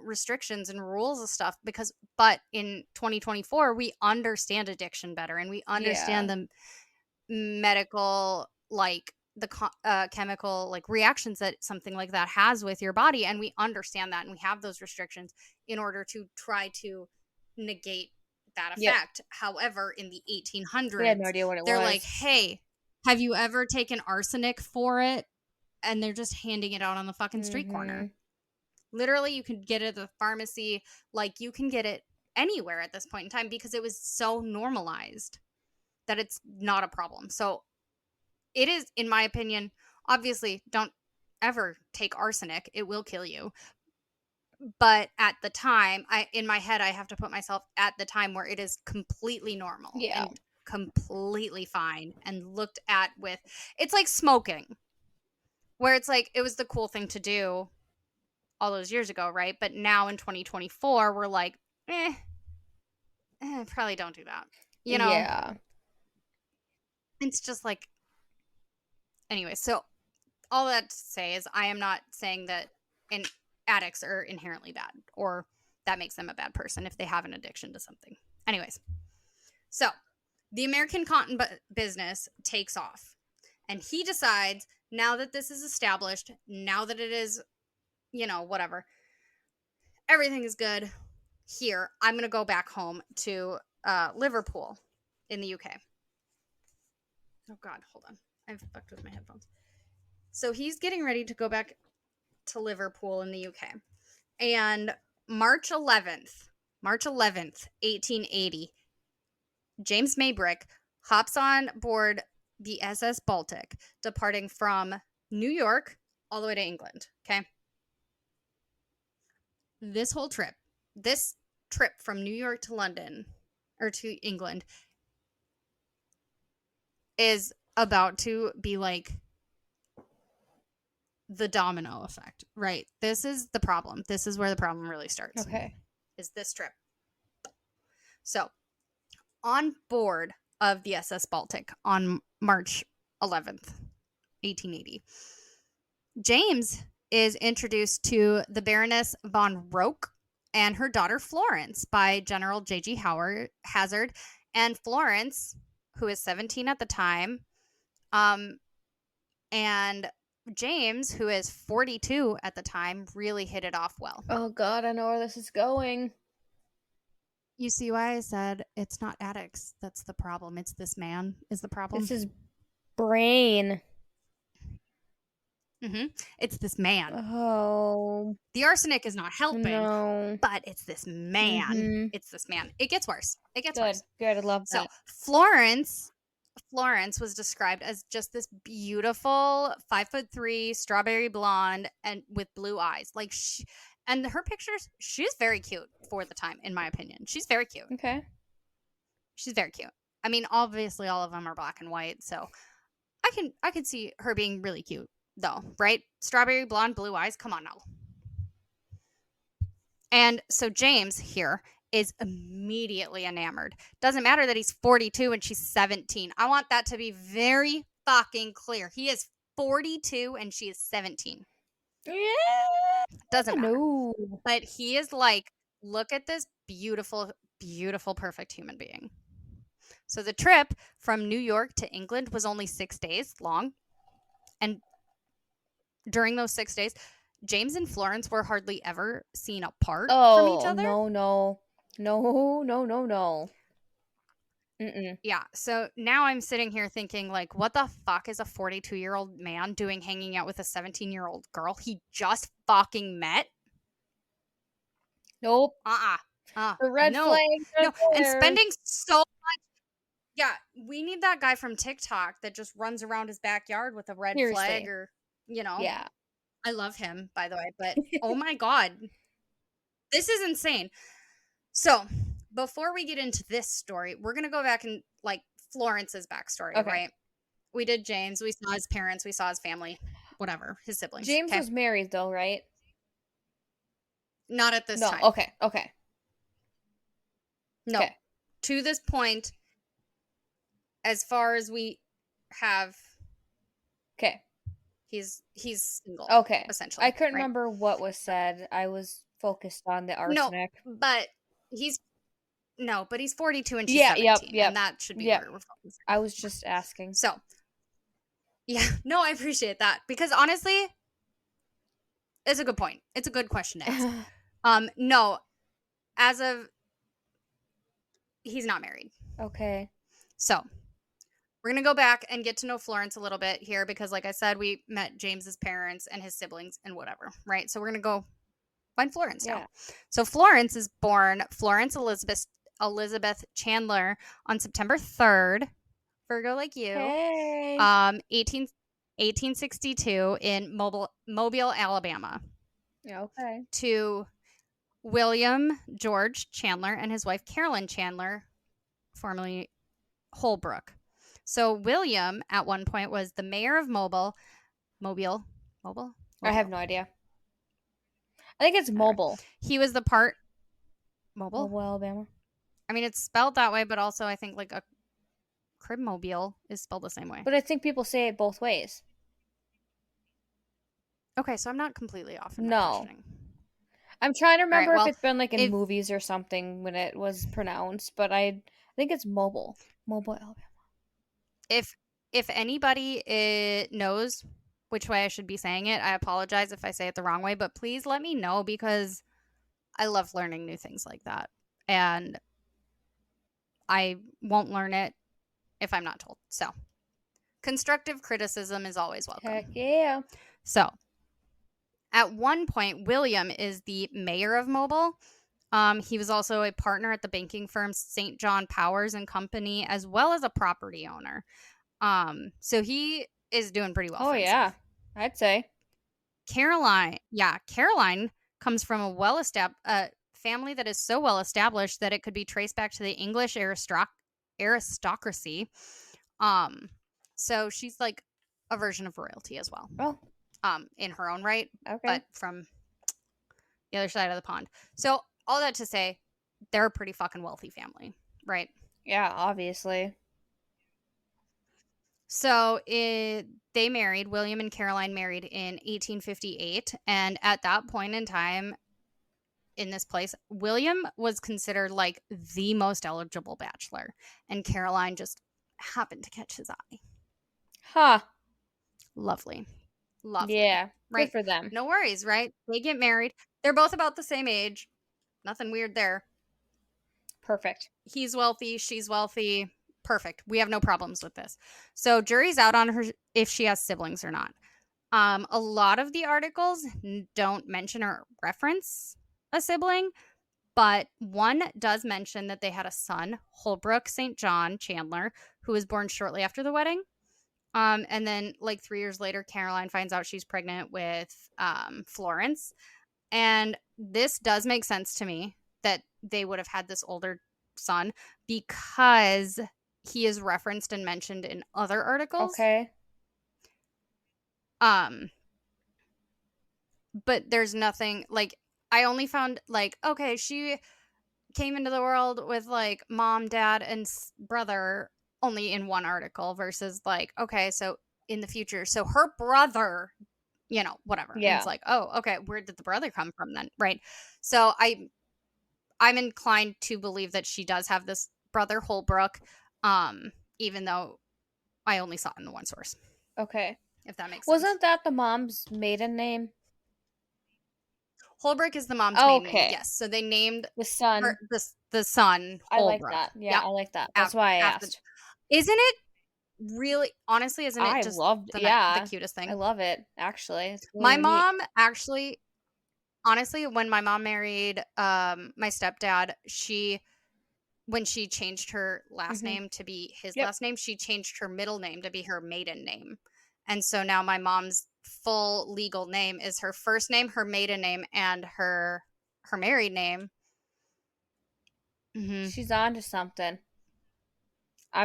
restrictions and rules and stuff, but in 2024 we understand addiction better, and we understand the medical, like the chemical like reactions that something like that has with your body, and we understand that, and we have those restrictions in order to try to negate that effect. However, in the 1800s, we had no idea what it was. They're like, hey, have you ever taken arsenic for it? And they're just handing it out on the fucking street corner. Literally, you can get it at the pharmacy. Like, you can get it anywhere at this point in time, because it was so normalized that it's not a problem. So it is, in my opinion, obviously, don't ever take arsenic. It will kill you. But at the time, in my head, I have to put myself at the time where it is completely normal and completely fine and looked at with, it's like smoking, where it's like, it was the cool thing to do all those years ago, right? But now in 2024, we're like, probably don't do that. Yeah. It's just like, anyway, so all that to say is I am not saying that addicts are inherently bad, or that makes them a bad person if they have an addiction to something. Anyways, so the American cotton business takes off, and he decides, now that this is established, now that it is, whatever, everything is good here, I'm going to go back home to Liverpool in the UK. Oh God, hold on. I've fucked with my headphones. So he's getting ready to go back to Liverpool in the UK. And March 11th, 1880, James Maybrick hops on board the SS Baltic, departing from New York all the way to England. Okay. this whole trip, this trip from New York to London or to England is about to be like the domino effect, right? This is the problem. This is where the problem really starts. Okay. Is this trip. So, on board of the SS Baltic on March 11th, 1880, James is introduced to the Baroness von Roke and her daughter Florence by General J.G. Hazard. And Florence, who is 17 at the time, and James, who is 42 at the time, really hit it off well. Oh God, I know where this is going. You see why I said it's not addicts that's the problem. It's this man is the problem. It's his brain. It's this man. Oh. The arsenic is not helping, No. but it's this man. It's this man. It gets worse. It gets worse. Good. I love that. So Florence was described as just this beautiful 5'3" strawberry blonde and with blue eyes. Like and her pictures, she's very cute for the time, in my opinion. She's very cute. Okay. She's very cute. I mean, obviously all of them are black and white, so I can see her being really cute though, right? Strawberry blonde, blue eyes. Come on now. And so James here is immediately enamored. Doesn't matter that he's 42 and she's 17. I want that to be very fucking clear. He is 42 and she is 17. Yeah. Doesn't matter. No. But he is like, look at this beautiful, beautiful, perfect human being. So the trip from New York to England was only 6 days long. And during those 6 days, James and Florence were hardly ever seen apart from each other. No. Yeah. So now I'm sitting here thinking, like, what the fuck is a 42-year-old man doing hanging out with a 17-year-old girl he just fucking met? Nope. The red flag. No. And spending so much. Yeah, we need that guy from TikTok that just runs around his backyard with a red flag or, Yeah. I love him, by the way, but oh my God. This is insane. So, before we get into this story, we're going to go back and like Florence's backstory, right? We did James. We saw his parents. We saw his family, whatever, his siblings. James was married though, right? Not at this time. Okay. No. To this point, as far as we have. Okay. He's single. Okay. Essentially. I couldn't remember what was said. I was focused on the arsenic. No, but he's 42 and she's 17. Yep. And that should be where we're focused. I was just asking. So, yeah. No, I appreciate that. Because honestly, it's a good point. It's a good question to ask. No. As of he's not married. Okay. So, we're going to go back and get to know Florence a little bit here because, like I said, we met James's parents and his siblings and whatever, right? So, we're going to go find Florence now. So, Florence is born Florence Elizabeth Chandler on September 3rd, Virgo like you, 1862 in Mobile, Alabama. Okay. To William George Chandler and his wife Carolyn Chandler, formerly Holbrook. So William at one point was the mayor of Mobile. I have no idea. I think it's Mobile. He was the Mobile, Alabama. I mean, it's spelled that way, but also I think like a cribmobile is spelled the same way. But I think people say it both ways. Okay, so I'm not completely off in that questioning. I'm trying to remember if it's been like in movies or something when it was pronounced, but I think it's Mobile, Alabama. If anybody knows which way I should be saying it, I apologize if I say it the wrong way, but please let me know because I love learning new things like that. And I won't learn it if I'm not told. So, constructive criticism is always welcome. Heck yeah. So, at one point, William is the mayor of Mobile. He was also a partner at the banking firm St. John Powers and Company, as well as a property owner. So he is doing pretty well. Oh, yeah. I'd say. Caroline comes from a family that is so well established that it could be traced back to the English aristocracy. So she's like a version of royalty as well, Oh, in her own right, okay. but from the other side of the pond. So all that to say, they're a pretty fucking wealthy family, right? Yeah, obviously. So they married, William and Caroline married in 1858. And at that point in time in this place, William was considered like the most eligible bachelor. And Caroline just happened to catch his eye. Huh. Lovely. Lovely. Yeah. Good Right? for them. No worries, right? They get married. They're both about the same age. Nothing weird there. Perfect. He's wealthy, she's wealthy. Perfect. We have no problems with this. So jury's out on her if she has siblings or not. A lot of the articles don't mention or reference a sibling, but one does mention that they had a son, Holbrook St. John Chandler, who was born shortly after the wedding. And then, like 3 years later, Caroline finds out she's pregnant with Florence. And this does make sense to me that they would have had this older son because he is referenced and mentioned in other articles. Okay. But there's nothing like I only found like okay, she came into the world with like mom, dad, and brother only in one article versus like okay, so in the future, so her brother, whatever, and it's Yeah. like oh okay, where did the brother come from then, right? So I'm inclined to believe that she does have this brother Holbrook, even though I only saw it in the one source, Okay. if that makes sense. Wasn't that the mom's maiden name? Holbrook is the mom's maiden name. Okay. Yes. So they named The son. the son I like Holbrook. that. Yeah, Yep. I like that. That's why I After, asked. isn't it really? Honestly, isn't it I just loved, the yeah. cutest I thing? love it, actually. It's really My unique. mom actually, honestly, when my mom married my stepdad, when she changed her last Mm-hmm. name to be his Yep. last name, she changed her middle name to be her maiden name. And so now my mom's full legal name is her first name, her maiden name, and her married name. Mm-hmm. She's on to something.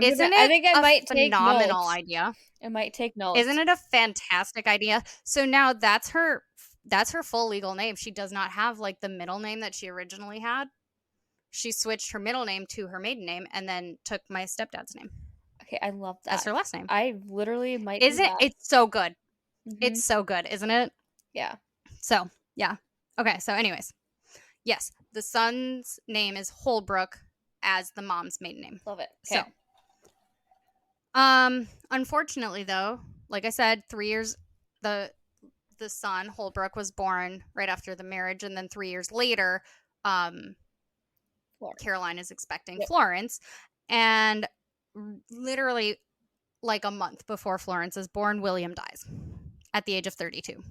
Isn't I it think I a might take phenomenal notes. idea? I might take Isn't notes. it a fantastic idea? So now that's her full legal name. She does not have like the middle name that she originally had. She switched her middle name to her maiden name and then took my stepdad's name Okay, I love as that. her last name. I literally might do Isn't that. it's so good? Mm-hmm. It's so good, isn't it? Yeah. So, yeah. Okay, so anyways. Yes, the son's name is Holbrook as the mom's maiden name. Love it. So, Okay. unfortunately though, like I said, 3 years the son Holbrook was born right after the marriage, and then 3 years later, um, Florence. Caroline is expecting Yep. Florence, and literally like a month before Florence is born, William dies at the age of 32.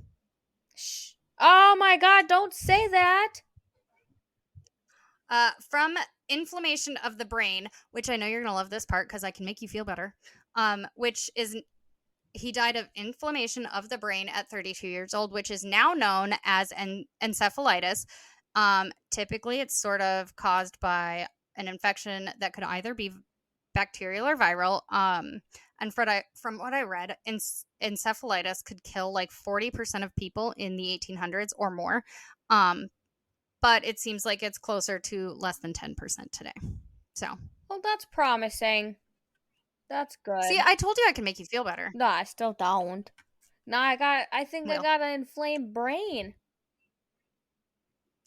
Shh. Oh my god, don't say that. From inflammation of the brain, which I know you're gonna love this part because I can make you feel better. Which is he died of inflammation of the brain at 32 years old, which is now known as encephalitis. Typically, it's sort of caused by an infection that could either be bacterial or viral. And from what I read, encephalitis could kill like 40% of people in the 1800s or more. But it seems like it's closer to less than 10% today. So, Well, that's promising. That's see, good. I told you I can make you feel better. No, I still don't. No, I think I Well, got an inflamed brain.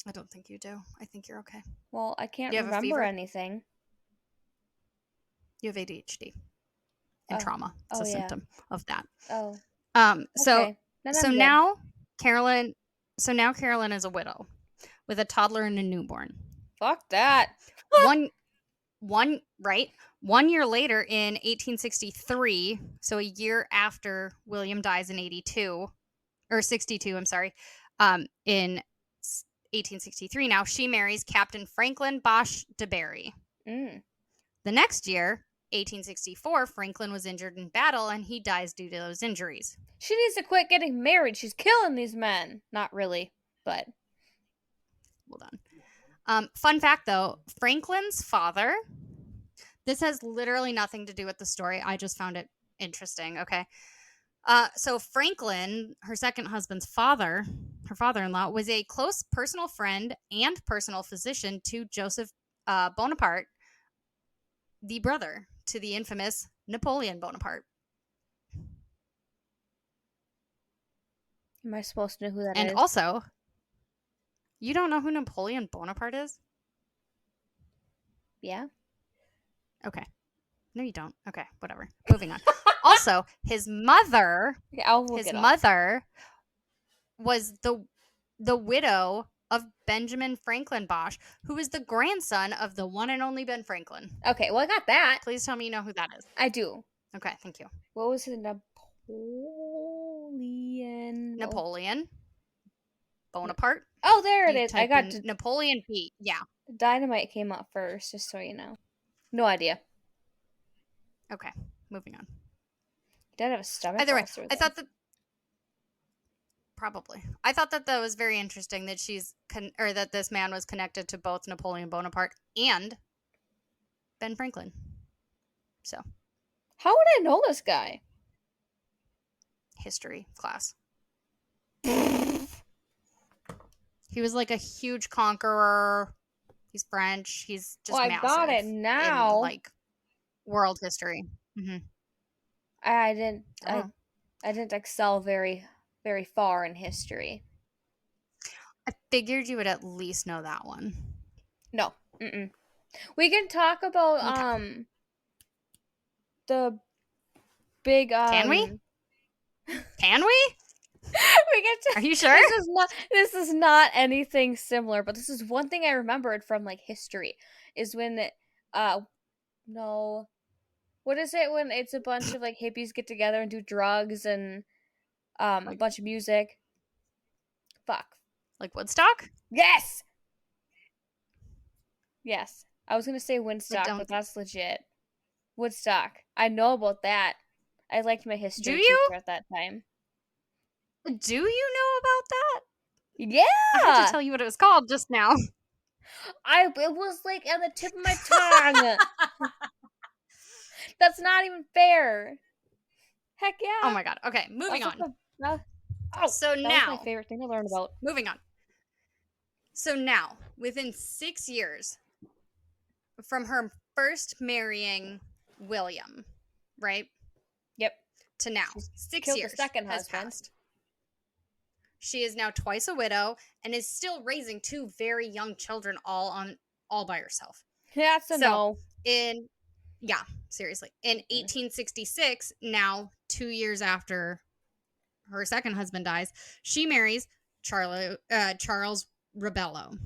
I don't think you do. I think you're okay. Well, I can't You have a remember fever? anything. You have ADHD and Oh. trauma. It's Oh, a yeah. symptom of that. Oh. So Okay. Then so I'm good. now Carolyn is a widow with a toddler and a newborn. Fuck that. one right 1 year later in 1863, so a year after William dies in 82 or 62, I'm sorry, in 1863, now she marries Captain Franklin Bosch de Berry. Mm. The next year, 1864, Franklin was injured in battle and he dies due to those injuries. She needs to quit getting married. She's killing these men. Not really, but Hold on. Fun fact, though, Franklin's father, this has literally nothing to do with the story. I just found it interesting, okay? So Franklin, her second husband's father, her father-in-law, was a close personal friend and personal physician to Joseph Bonaparte, the brother to the infamous Napoleon Bonaparte. Am I supposed to know who that And is? also, you don't know who Napoleon Bonaparte is? Yeah. Okay. No, you don't. Okay, whatever. Moving on. Also, his mother Okay, I'll look his it up. mother was the widow of Benjamin Franklin Bosch, who is the grandson of the one and only Ben Franklin. Okay, well, I got that. Please tell me you know who that is. I do. Okay, thank you. What was it? Napoleon. Napoleon Bonaparte. Oh, there it You is. I type got in Napoleon P. Yeah. Dynamite came up first, just so you know. No idea. Okay, moving on. He did have a stomach Either way, ulcer, I though. thought that probably. I thought that was very interesting that that this man was connected to both Napoleon Bonaparte and Ben Franklin. So, How would I know this guy? history class. He was like a huge conqueror. He's French. He's just Oh, I massive got it in now. like world history. Mm-hmm. I didn't. Oh. I didn't excel very far in history. I figured you would at least know that one. No. Mm-mm. We can talk about Okay. the big Can we? Can we? we can Are you sure? This is not anything similar, but this is one thing I remembered from like history is when no, what is it when it's a bunch of like hippies get together and do drugs and a Like, bunch of music. Fuck. like Woodstock? Yes. Yes. I was gonna say I Woodstock, don't. but that's legit. Woodstock. I know about that. I liked my Do history you? teacher at that time. Do you know about that? I had to Yeah. tell you what it was called just now. It was like on the tip of my tongue. That's not even fair. Heck Oh yeah. my god. Okay, moving That's on. that was my favorite thing to learn about. Moving on. So now, within 6 years from her first marrying William, right? Yep. To now, She's 6 killed the years second has husband. passed. She is now twice a widow and is still raising two very young children all by herself. That's a no. Seriously. In 1866, now 2 years after her second husband dies, she marries Charles Rebello,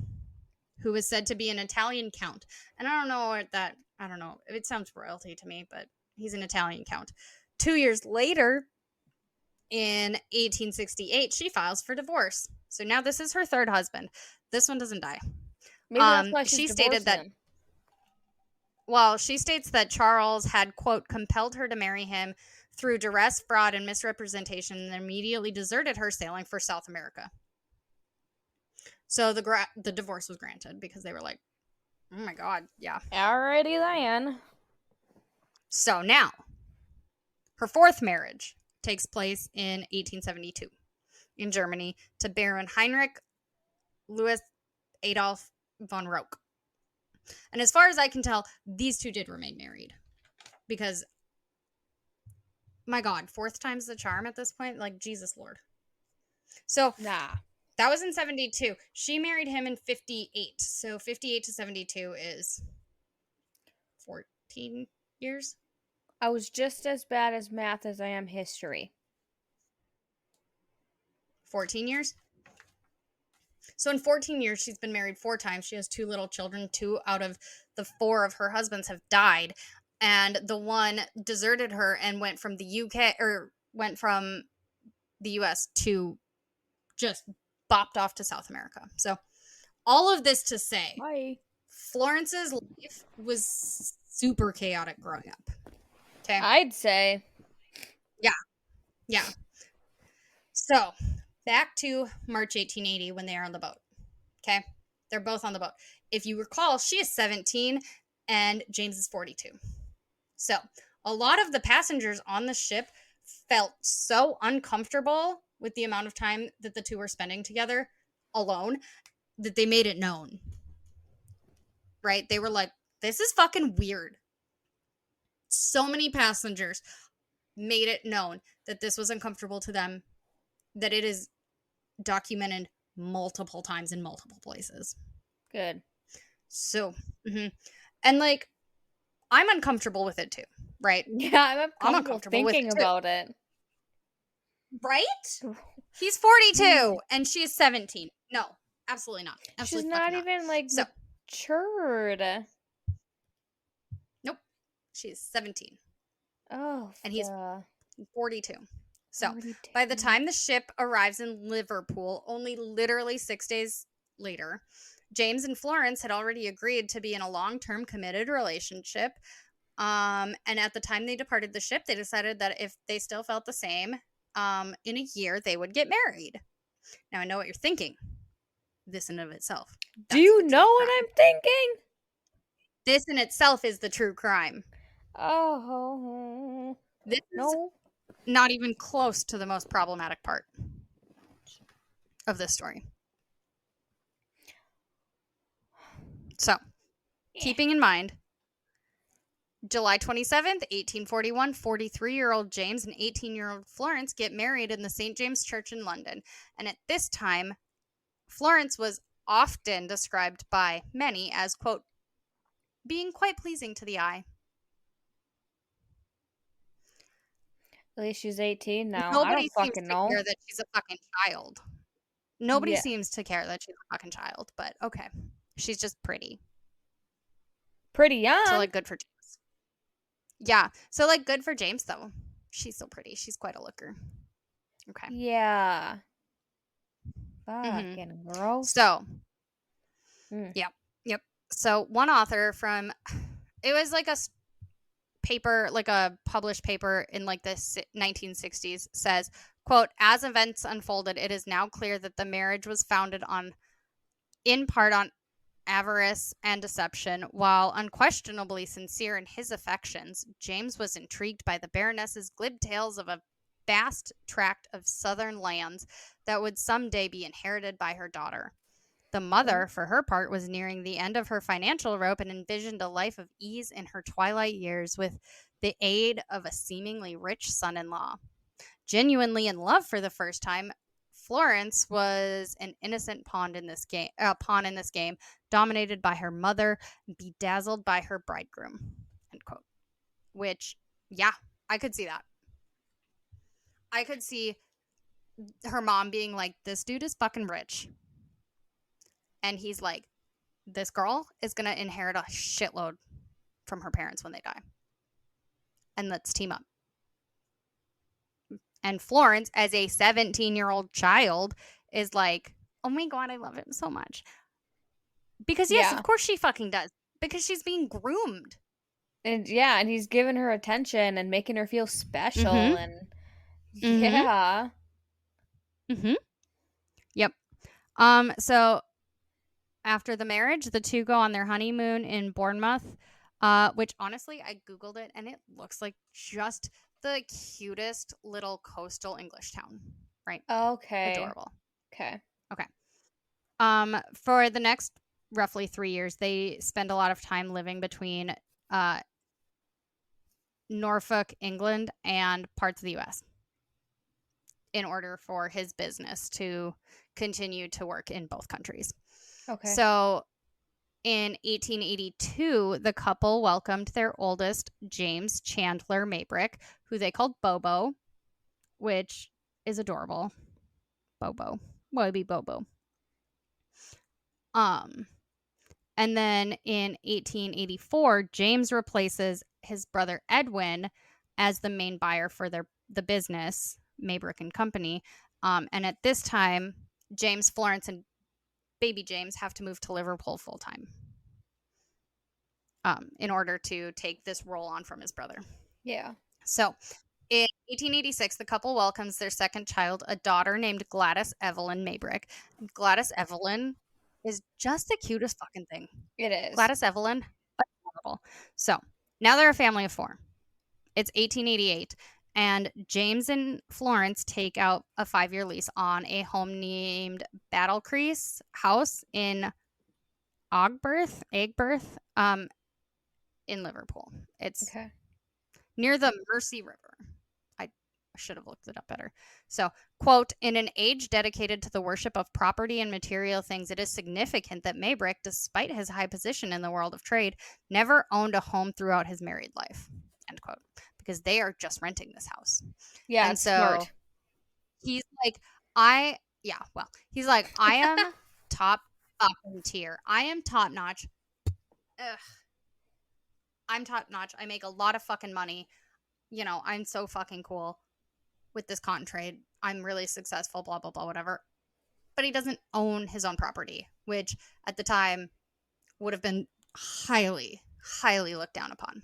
who is said to be an Italian count. And I don't know. It sounds royalty to me, but he's an Italian count. 2 years later, in 1868, she files for divorce. So now this is her third husband. This one doesn't die. Maybe that's why she's She stated that. him. Well, she states that Charles had, quote, compelled her to marry him through duress, fraud, and misrepresentation, and immediately deserted her, sailing for South America. So the divorce was granted because they were like, oh my god, yeah. Alrighty then. So now, her fourth marriage takes place in 1872 in Germany to Baron Heinrich Louis Adolf von Roch. And as far as I can tell, these two did remain married. Because, my god, fourth time's the charm at this point? Like, Jesus Lord. So, Nah. that was in 72. She married him in 58. So, 58 to 72 is 14 years. I was just as bad as math as I am history. 14 years? So in 14 years, she's been married 4 times. She has 2 little children. 2 out of the 4 of her husbands have died. And the one deserted her and went from the US to just bopped off to South America. So all of this to say, Bye. Florence's life was super chaotic growing up. Okay. I'd say. Yeah. So back to March 1880 when they are on the boat. Okay. They're both on the boat. If you recall, she is 17 and James is 42. So a lot of the passengers on the ship felt so uncomfortable with the amount of time that the two were spending together alone that they made it known. Right? They were like, this is fucking weird. So many passengers made it known that this was uncomfortable to them, that it is documented multiple times in multiple places. Good. So, and like, I'm uncomfortable with it too, right? Yeah, I'm I'm uncomfortable with it thinking too. about it. Right? He's 42 and she's 17. No, absolutely not. Absolutely She's not fucking even like So, matured. nope. She's 17 Oh, and he's duh. 42. So, 42. by the time the ship arrives in Liverpool, only literally 6 days later, James and Florence had already agreed to be in a long-term committed relationship. And at the time they departed the ship, they decided that if they still felt the same, in a year they would get married. Now I know what you're thinking. This in of itself. Do That's you the know true what crime. I'm thinking? This in itself is the true crime. Oh, This is no. not even close to the most problematic part of this story. So, keeping in mind, July 27th, 1841, 43-year-old James and 18-year-old Florence get married in the St. James Church in London. And at this time, Florence was often described by many as, quote, being quite pleasing to the eye. At least she's 18 now. I Nobody don't seems fucking to know. care that she's a fucking child. Nobody Yeah. seems to care that she's a fucking child, but okay. She's just pretty. Pretty young. So, like, good for James. Yeah. So, like, good for James, though. She's so pretty. She's quite a looker. Okay. Yeah. Fucking gross. So, Mm. yep. So, one author from, it was like a paper, like a published paper in like the 1960s says, quote, as events unfolded, it is now clear that the marriage was founded on, in part on avarice and deception. While unquestionably sincere in his affections, James was intrigued by the Baroness's glib tales of a vast tract of southern lands that would someday be inherited by her daughter. The mother, for her part, was nearing the end of her financial rope and envisioned a life of ease in her twilight years with the aid of a seemingly rich son-in-law. Genuinely in love for the first time, Florence was an innocent pawn in this game, dominated by her mother, bedazzled by her bridegroom. End quote. Which, yeah, I could see that. I could see her mom being like, this dude is fucking rich. And he's like, this girl is going to inherit a shitload from her parents when they die. And let's team up. And Florence, as a 17-year-old child, is like, oh my God, I love him so much. Because, yes, of course she fucking does. Because she's being groomed. And yeah, and he's giving her attention and making her feel special and yeah. Yep. So after the marriage, the two go on their honeymoon in Bournemouth, which honestly, I Googled it and it looks like just the cutest little coastal English town, right? Okay. Adorable. Okay. For the next roughly 3 years, they spend a lot of time living between Norfolk, England, and parts of the US in order for his business to continue to work in both countries. Okay. So in 1882, the couple welcomed their oldest, James Chandler Maybrick, who they called Bobo, which is adorable. Bobo. Would Bobo. And then in 1884, James replaces his brother Edwin as the main buyer for the business, Maybrick and Company. And at this time, James, Florence, and baby James have to move to Liverpool full time in order to take this role on from his brother. Yeah. So in 1886, the couple welcomes their second child, a daughter named Gladys Evelyn Maybrick. Gladys Evelyn is just the cutest fucking thing. It is. Gladys Evelyn, adorable. So now they're a family of 4. It's 1888, and James and Florence take out a 5-year lease on a home named Battlecrease House in Aigburth, in Liverpool. It's Okay. near the Mersey River. I should have looked it up better. So, quote, in an age dedicated to the worship of property and material things, it is significant that Maybrick, despite his high position in the world of trade, never owned a home throughout his married life, end quote, because they are just renting this house. Yeah, And it's so smart. he's like, he's like, I am top fucking tier. I am top notch. Ugh. I'm top notch. I make a lot of fucking money. You know, I'm so fucking cool with this cotton trade. I'm really successful, blah, blah, blah, whatever. But he doesn't own his own property, which at the time would have been highly, highly looked down upon.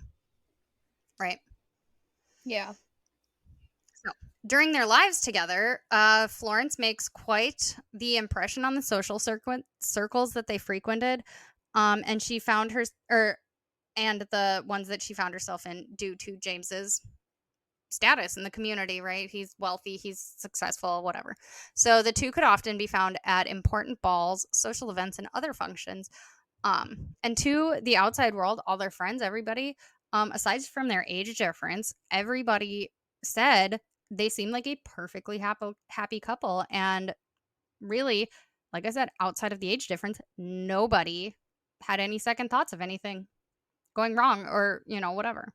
Right? Yeah. So during their lives together, Florence makes quite the impression on the social circles that they frequented. And she found and the ones that she found herself in due to James's status in the community, right? He's wealthy, he's successful, whatever. So the two could often be found at important balls, social events, and other functions. And to the outside world, all their friends, everybody, aside from their age difference, everybody said they seemed like a perfectly happy couple. And really, like I said, outside of the age difference, nobody had any second thoughts of anything going wrong or, whatever.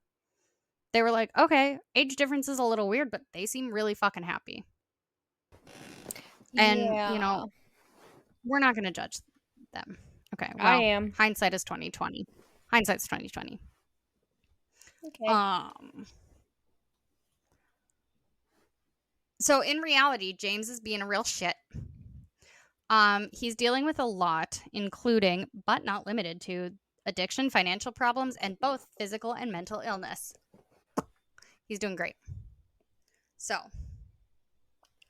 They were like, okay, age difference is a little weird, but they seem really fucking happy. And, Yeah. we're not going to judge them. Okay, I well, am. hindsight is 2020. Hindsight's 2020. Okay. So in reality, James is being a real shit. He's dealing with a lot, including, but not limited to, addiction, financial problems, and both physical and mental illness. He's doing great. So,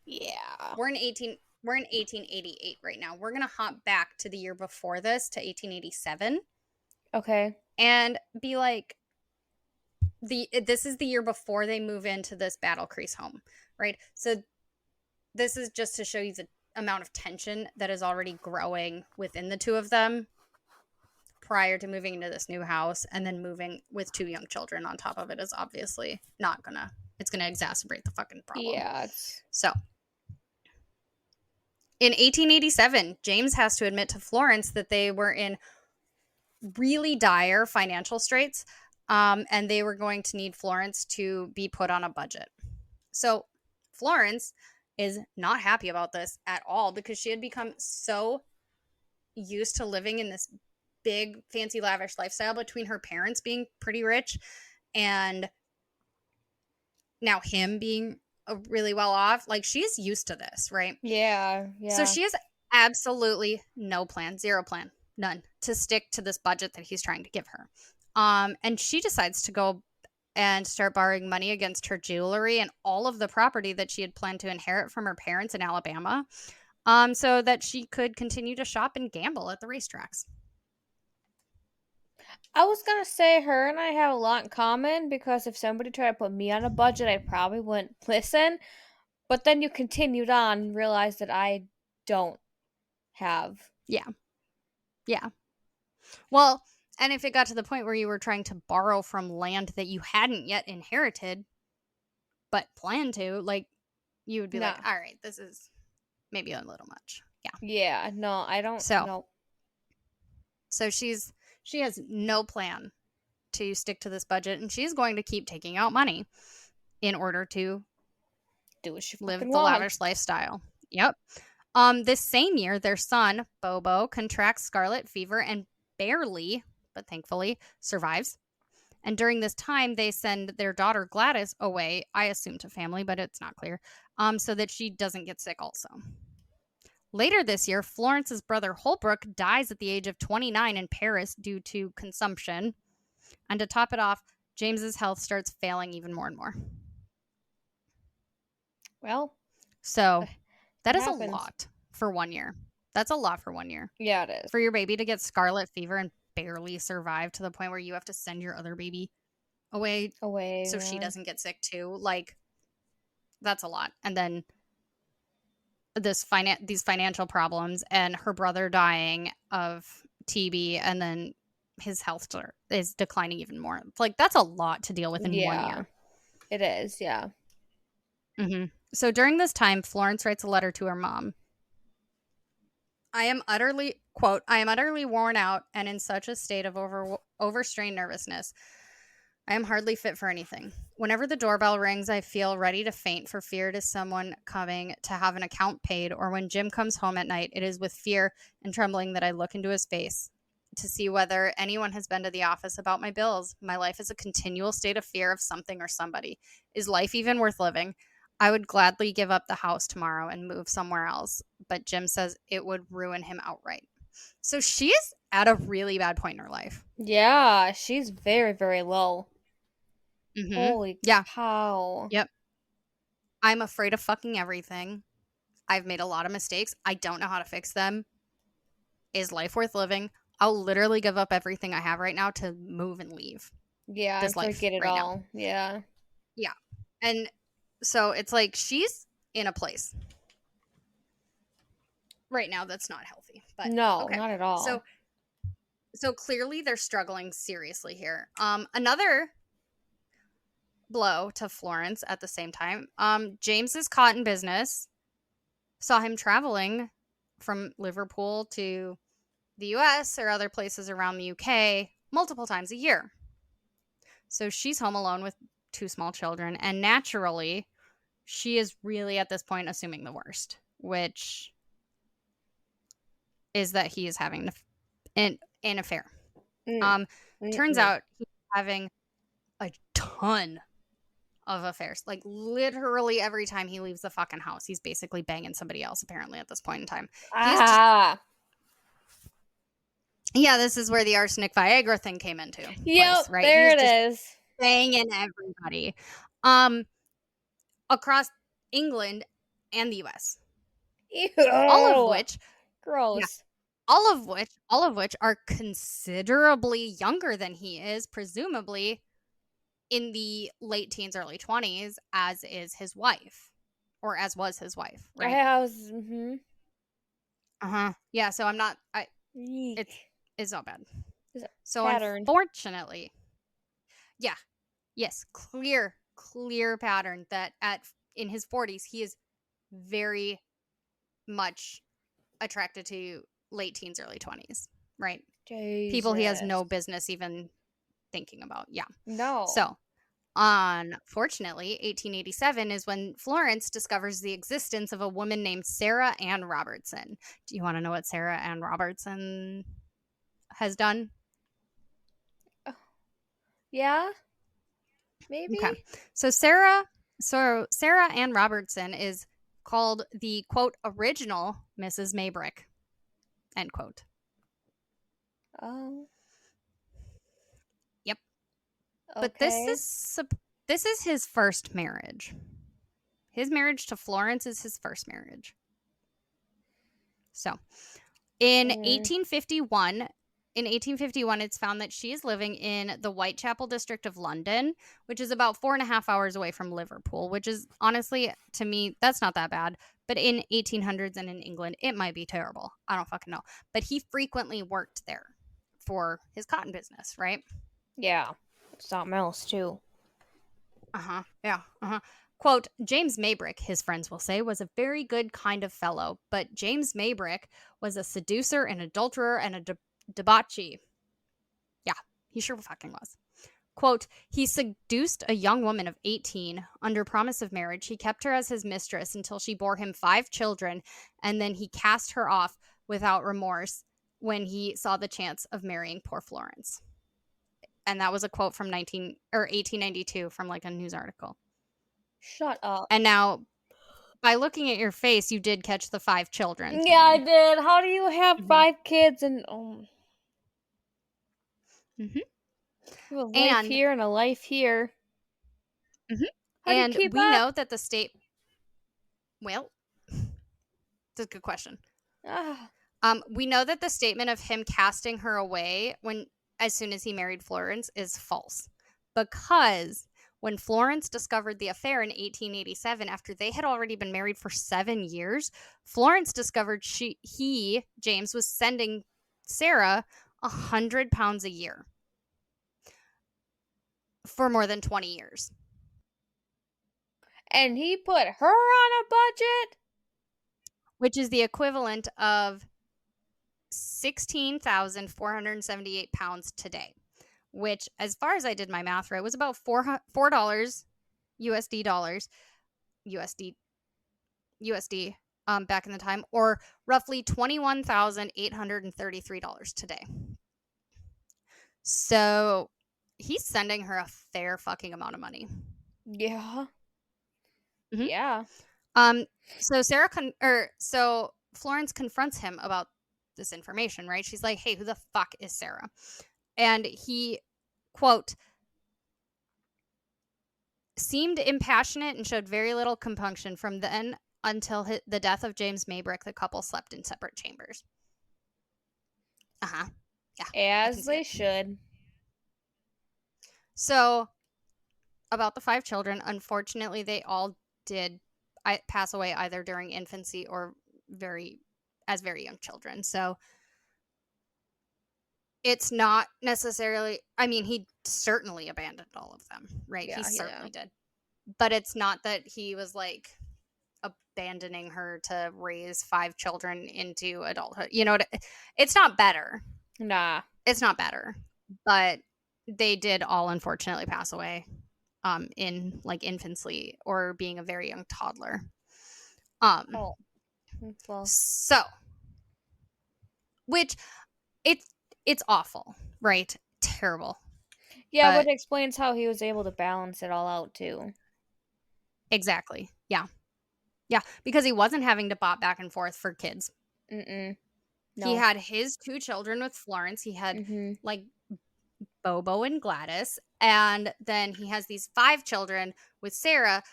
Yeah. we're in 1888 right now. We're gonna hop back to the year before this, to 1887, Okay. and be like, this is the year before they move into this Battlecrease home, right? So this is just to show you the amount of tension that is already growing within the two of them prior to moving into this new house, and then moving with 2 young children on top of it is obviously it's gonna exacerbate the fucking problem. Yeah. So in 1887, James has to admit to Florence that they were in really dire financial straits, and they were going to need Florence to be put on a budget. So Florence is not happy about this at all, because she had become so used to living in this big, fancy, lavish lifestyle between her parents being pretty rich and now him being really well off. Like, she's used to this, right? Yeah. So Yeah. she has absolutely no plan, zero plan, none, to stick to this budget that he's trying to give her. And she decides to go and start borrowing money against her jewelry and all of the property that she had planned to inherit from her parents in Alabama, so that she could continue to shop and gamble at the racetracks. I was gonna say her and I have a lot in common, because if somebody tried to put me on a budget, I probably wouldn't listen. But then you continued on and realized that I don't have. Yeah. Yeah. Well, and if it got to the point where you were trying to borrow from land that you hadn't yet inherited, but planned to, like, you would be Nah. like, all right, this is maybe a little much. Yeah. Yeah. No, I don't So, know. so she has no plan to stick to this budget, and she's going to keep taking out money in order to Do what you live fucking the want. lavish lifestyle. Yep. This same year, their son, Bobo, contracts scarlet fever and barely, but thankfully, survives. And during this time, they send their daughter Gladys away, I assume to family, but it's not clear, so that she doesn't get sick also. Later this year, Florence's brother Holbrook dies at the age of 29 in Paris due to consumption. And to top it off, James's health starts failing even more and more. Well, So that is happens. a lot for 1 year. That's a lot for 1 year. Yeah, it is. For your baby to get scarlet fever and barely survive to the point where you have to send your other baby away Away. so she Yeah. doesn't get sick too. Like, that's a lot. And then these financial problems and her brother dying of TB, and then his health is declining even more. Like, that's a lot to deal with in 1 Yeah, year. it is. Yeah. So during this time, Florence writes a letter to her mom. I am utterly, quote, I am utterly worn out and in such a state of overstrained nervousness. I am hardly fit for anything. Whenever the doorbell rings, I feel ready to faint for fear it is someone coming to have an account paid, or when Jim comes home at night, it is with fear and trembling that I look into his face to see whether anyone has been to the office about my bills. My life is a continual state of fear of something or somebody. Is life even worth living? I would gladly give up the house tomorrow and move somewhere else, but Jim says it would ruin him outright. So she's at a really bad point in her life. Yeah, she's very, very low. Holy Yeah. cow. Yep. I'm afraid of fucking everything. I've made a lot of mistakes. I don't know how to fix them. Is life worth living? I'll literally give up everything I have right now to move and leave Yeah, this and life forget it right now. all. Yeah. Yeah. And so it's like she's in a place right now that's not healthy. But No, okay. not at all. So clearly they're struggling seriously here. Another blow to Florence at the same time. James's cotton business saw him traveling from Liverpool to the US or other places around the UK multiple times a year. So she's home alone with 2 small children, and naturally, she is really at this point assuming the worst, which is that he is having an affair. Mm. Turns Mm-mm. out he's having a ton of affairs. Like, literally every time he leaves the fucking house, he's basically banging somebody else, apparently, at this point in time. He's just, Ah. yeah, this is where the arsenic Viagra thing came into Yep, place, right? there He's it just is. banging everybody across England and the US. All of Ew. which, yeah, Gross. all of which are considerably younger than he is, presumably in the late teens, early 20s, as is his wife, or as was his wife, right? I was. Mm-hmm. Yeah, so I'm not, Eek. it's not bad. Is it So patterned? unfortunately, yeah, yes, clear pattern that in his 40s, he is very much attracted to late teens, early 20s, right? People he has Jesus. no business even thinking about. Yeah. No. So, unfortunately, 1887 is when Florence discovers the existence of a woman named Sarah Ann Robertson. Do you want to know what Sarah Ann Robertson has done? Yeah. Maybe. Okay. So Sarah Ann Robertson is called the quote original Mrs. Maybrick. End quote. Oh. Yep. But Okay. this is his first marriage. His marriage to Florence is his first marriage. So, in 1851, it's found that she is living in the Whitechapel district of London, which is about 4.5 hours away from Liverpool, which is honestly, to me, that's not that bad. But in 1800s and in England, it might be terrible. I don't fucking know. But he frequently worked there for his cotton business, right? Yeah. Something else too. Yeah. Quote, James Maybrick, his friends will say, was a very good kind of fellow, but James Maybrick was a seducer, an adulterer, and a debauchee. Yeah, he sure fucking was. Quote, he seduced a young woman of 18 under promise of marriage. He kept her as his mistress until she bore him 5 children, and then he cast her off without remorse when he saw the chance of marrying poor Florence. And that was a quote from 1892 from like a news article. Shut up. And now, by looking at your face, you did catch the 5 children thing. Yeah, I did. How do you have 5 kids and you have a life here and a life here? How do you and keep we up? know that the state, well, that's a good question. Ah. We know that the statement of him casting her away as soon as he married Florence is false, because when Florence discovered the affair in 1887, after they had already been married for 7 years, Florence discovered James, was sending Sarah £100 a year for more than 20 years. And he put her on a budget? Which is the equivalent of 16,478 pounds today, which, as far as I did my math right, was about $4 USD back in the time, or roughly $21,833 today. So he's sending her a fair fucking amount of money. Yeah. Mhm. Yeah. So Florence confronts him about this information, right? She's like, "Hey, who the fuck is Sarah?" And he, quote, seemed impassionate and showed very little compunction from then until the death of James Maybrick. The couple slept in separate chambers. Yeah, I can As see they it. should. So, about the 5 children, unfortunately, they all did pass away either during infancy or very young children. So, it's not necessarily, I mean, he certainly abandoned all of them, right? Yeah, He yeah. certainly did. But it's not that he was like abandoning her to raise 5 children into adulthood. You know, it's not better. Nah. It's not better. But they did all unfortunately pass away in like infancy or being a very young toddler. Oh. Well. So, which it's awful, right? Terrible. Yeah, but But it explains how he was able to balance it all out too. exactly. Yeah. Yeah, because he wasn't having to bop back and forth for kids. Mm-mm. He No. had his 2 children with Florence. He had like Bobo and Gladys, and then he has these 5 children with Sarah,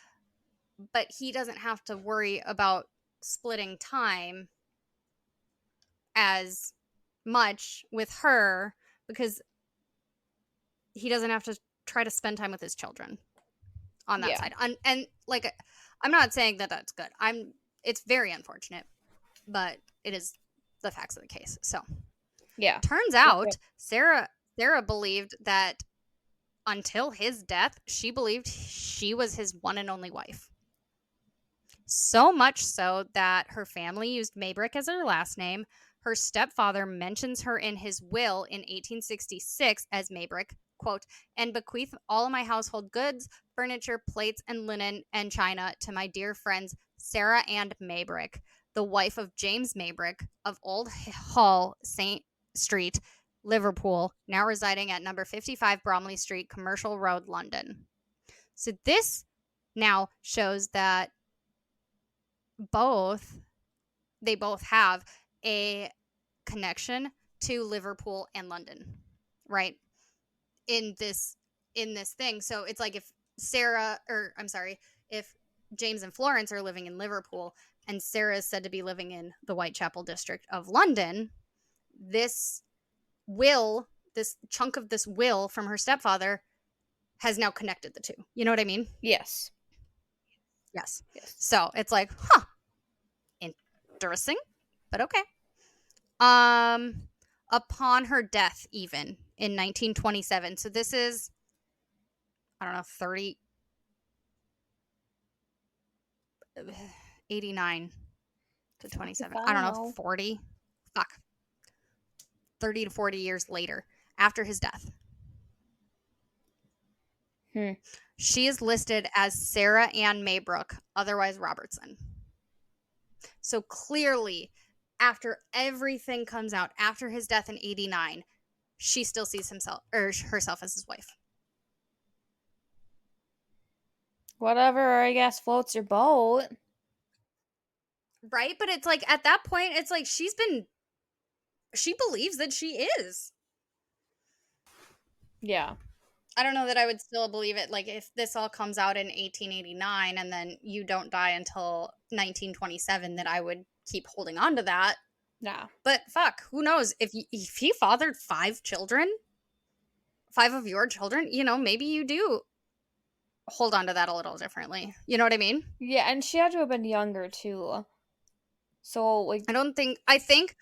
but he doesn't have to worry about splitting time as much with her because he doesn't have to try to spend time with his children on that Yeah. side. And like, I'm not saying that that's good. It's very unfortunate, but it is the facts of the case. So, Yeah. turns out Sarah believed that until his death, she believed she was his one and only wife. So much so that her family used Maybrick as her last name. Her stepfather mentions her in his will in 1866 as Maybrick, quote, and bequeath all of my household goods, furniture, plates, and linen and china to my dear friends Sarah and Maybrick, the wife of James Maybrick of Old Hall, St. Street, Liverpool, now residing at number 55 Bromley Street, Commercial Road, London. So this now shows that they both have a connection to Liverpool and London, right? In this thing. So it's like if if James and Florence are living in Liverpool and Sarah is said to be living in the Whitechapel district of London, this chunk of this will from her stepfather has now connected the two. You know what I mean? Yes. Yes. Yes. So it's like, interesting, but okay. Upon her death, even in 1927. So this is, I don't know, 89 to 27. I don't know, 40. Fuck. 30 to 40 years later, after his death. She is listed as Sarah Ann Maybrick, otherwise Robertson. So clearly, after everything comes out, after his death in 89, she still sees herself as his wife. Whatever, I guess, floats your boat. Right? But it's like, at that point, it's like she believes that she is. Yeah. I don't know that I would still believe it. Like, if this all comes out in 1889 and then you don't die until 1927, that I would keep holding on to that. Nah. But fuck, who knows? If he fathered 5 children, 5 of your children, maybe you do hold on to that a little differently. You know what I mean? Yeah, and she had to have been younger too. So like, I think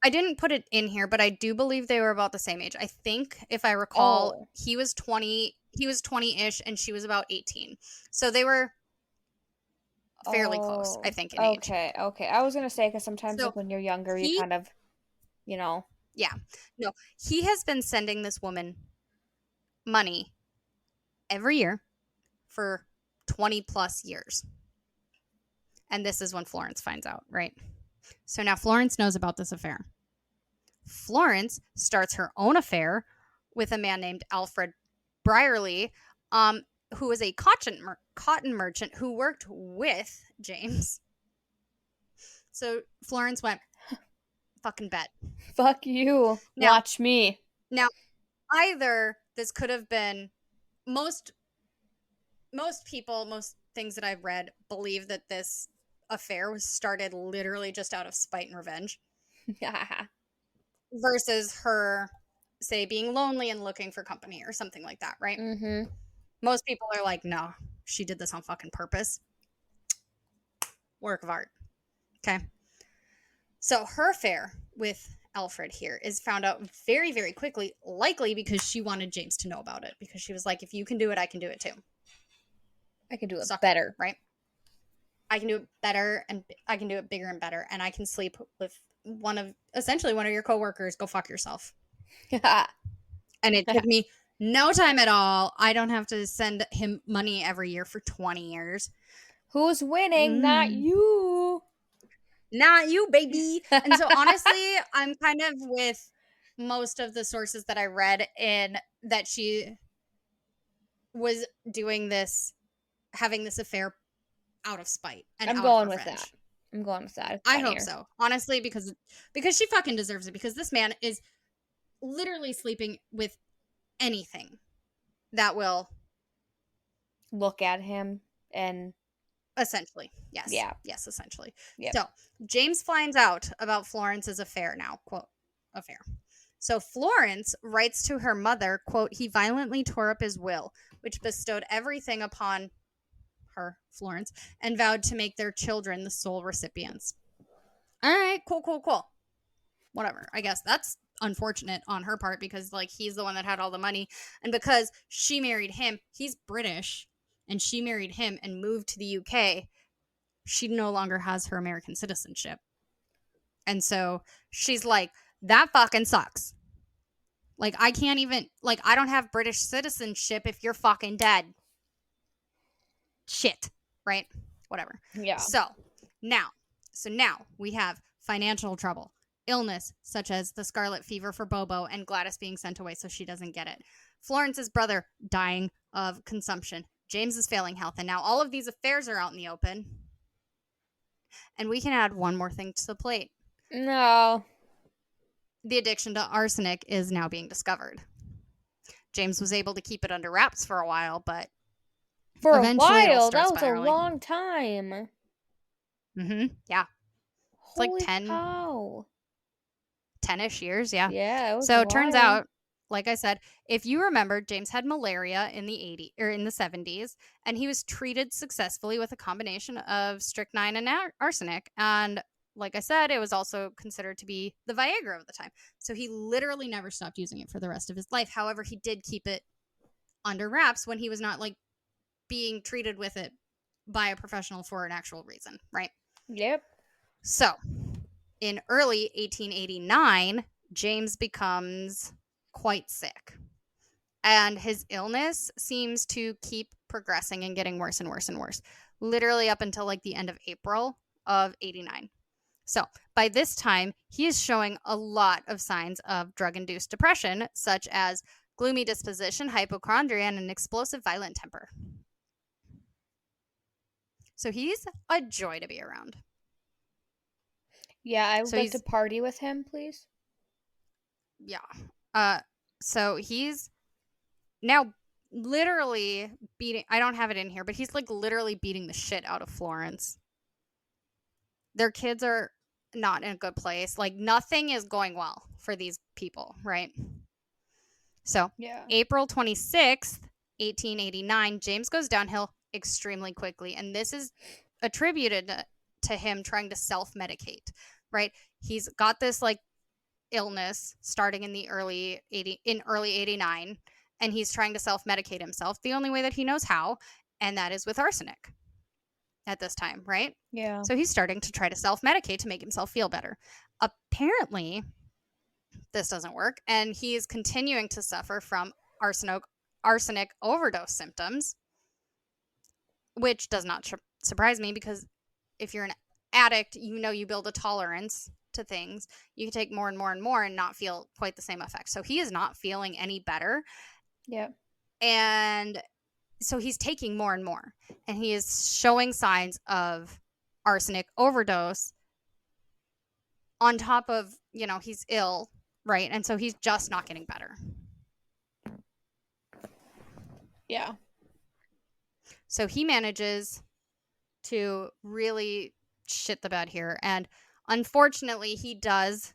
I didn't put it in here, but I do believe they were about the same age. I think if I recall, oh, he was 20-ish and she was about 18. So they were fairly close, I oh, think, in age. okay, okay. I was gonna say because sometimes So like when you're younger, you he kind of, you know, yeah. No, he has been sending this woman money every year for 20 plus years. And this is when Florence finds out, right? So now Florence knows about this affair. Florence starts her own affair with a man named Alfred Brierly, who was a cotton merchant who worked with James. So Florence went, fucking bet. fuck you. Now, Watch me. now either this could have been most people, most things that I've read believe that this affair was started literally just out of spite and revenge versus her, say, being lonely and looking for company or something like that, right? Mm-hmm. Most people are like, no, she did this on fucking purpose. Work of art. Okay. So her affair with Alfred here is found out very, very quickly, likely because she wanted James to know about it, because she was like, if you can do it, I can do it too. I can do it Sucker, better. right? I can do it better and I can do it bigger and better. And I can sleep with essentially one of your coworkers. Go fuck yourself. And it took me no time at all. I don't have to send him money every year for 20 years. Who's winning? Not you. Not you, baby. And so honestly, I'm kind of with most of the sources that I read in that she was doing this, having this affair out of spite and I'm out of going with that. revenge. I'm going with that. It's I hope funnier. so. Honestly, because she fucking deserves it, because this man is literally sleeping with anything that will, Look at him and essentially. Yes. yeah. Yes, essentially. Yep. So, James finds out about Florence's affair now, quote, affair. So Florence writes to her mother, quote, he violently tore up his will, which bestowed everything upon her, Florence, and vowed to make their children the sole recipients. All right, cool. Whatever. I guess that's unfortunate on her part, because like he's the one that had all the money, and because she married him, he's British, and she married him and moved to the UK. She no longer has her American citizenship. And so she's like, that fucking sucks. Like, I can't even, like, I don't have British citizenship if you're fucking dead. Shit. Right? Whatever. Yeah. So now we have financial trouble, illness, such as the scarlet fever for Bobo, and Gladys being sent away so she doesn't get it. Florence's brother dying of consumption. James is failing health. And now all of these affairs are out in the open. And we can add one more thing to the plate. No. The addiction to arsenic is now being discovered. James was able to keep it under wraps for a while, but For a eventually it'll while, start that was a spiraling. long time. Yeah. It's like Holy 10, cow. 10-ish years, yeah. Yeah, it was So a it turns while. out, like I said, if you remember, James had malaria in the 80s or in the 70s, and he was treated successfully with a combination of strychnine and arsenic. And like I said, it was also considered to be the Viagra of the time. So he literally never stopped using it for the rest of his life. However, he did keep it under wraps when he was not like being treated with it by a professional for an actual reason, right? Yep. So in early 1889, James becomes quite sick, and his illness seems to keep progressing and getting worse and worse and worse, literally up until like the end of April of 89. So by this time, he is showing a lot of signs of drug-induced depression, such as gloomy disposition, hypochondria, and an explosive violent temper. So he's a joy to be around. Yeah, I would like to party with him, please. Yeah. So he's now literally beating, I don't have it in here, but he's like literally beating the shit out of Florence. Their kids are not in a good place. Like nothing is going well for these people, right? So, Yeah. April 26th, 1889, James goes downhill extremely quickly. And this is attributed to him trying to self medicate, right? He's got this like illness starting in the early 89, and he's trying to self medicate himself the only way that he knows how, and that is with arsenic at this time, right? Yeah. So he's starting to try to self medicate to make himself feel better. Apparently, this doesn't work, and he is continuing to suffer from arsenic overdose symptoms, which does not surprise me because if you're an addict, you know you build a tolerance to things. You can take more and more and more and not feel quite the same effect. So he is not feeling any better. Yep. And so he's taking more and more. And he is showing signs of arsenic overdose on top of, he's ill, right? And so he's just not getting better. Yeah. So he manages to really shit the bed here. And unfortunately, he does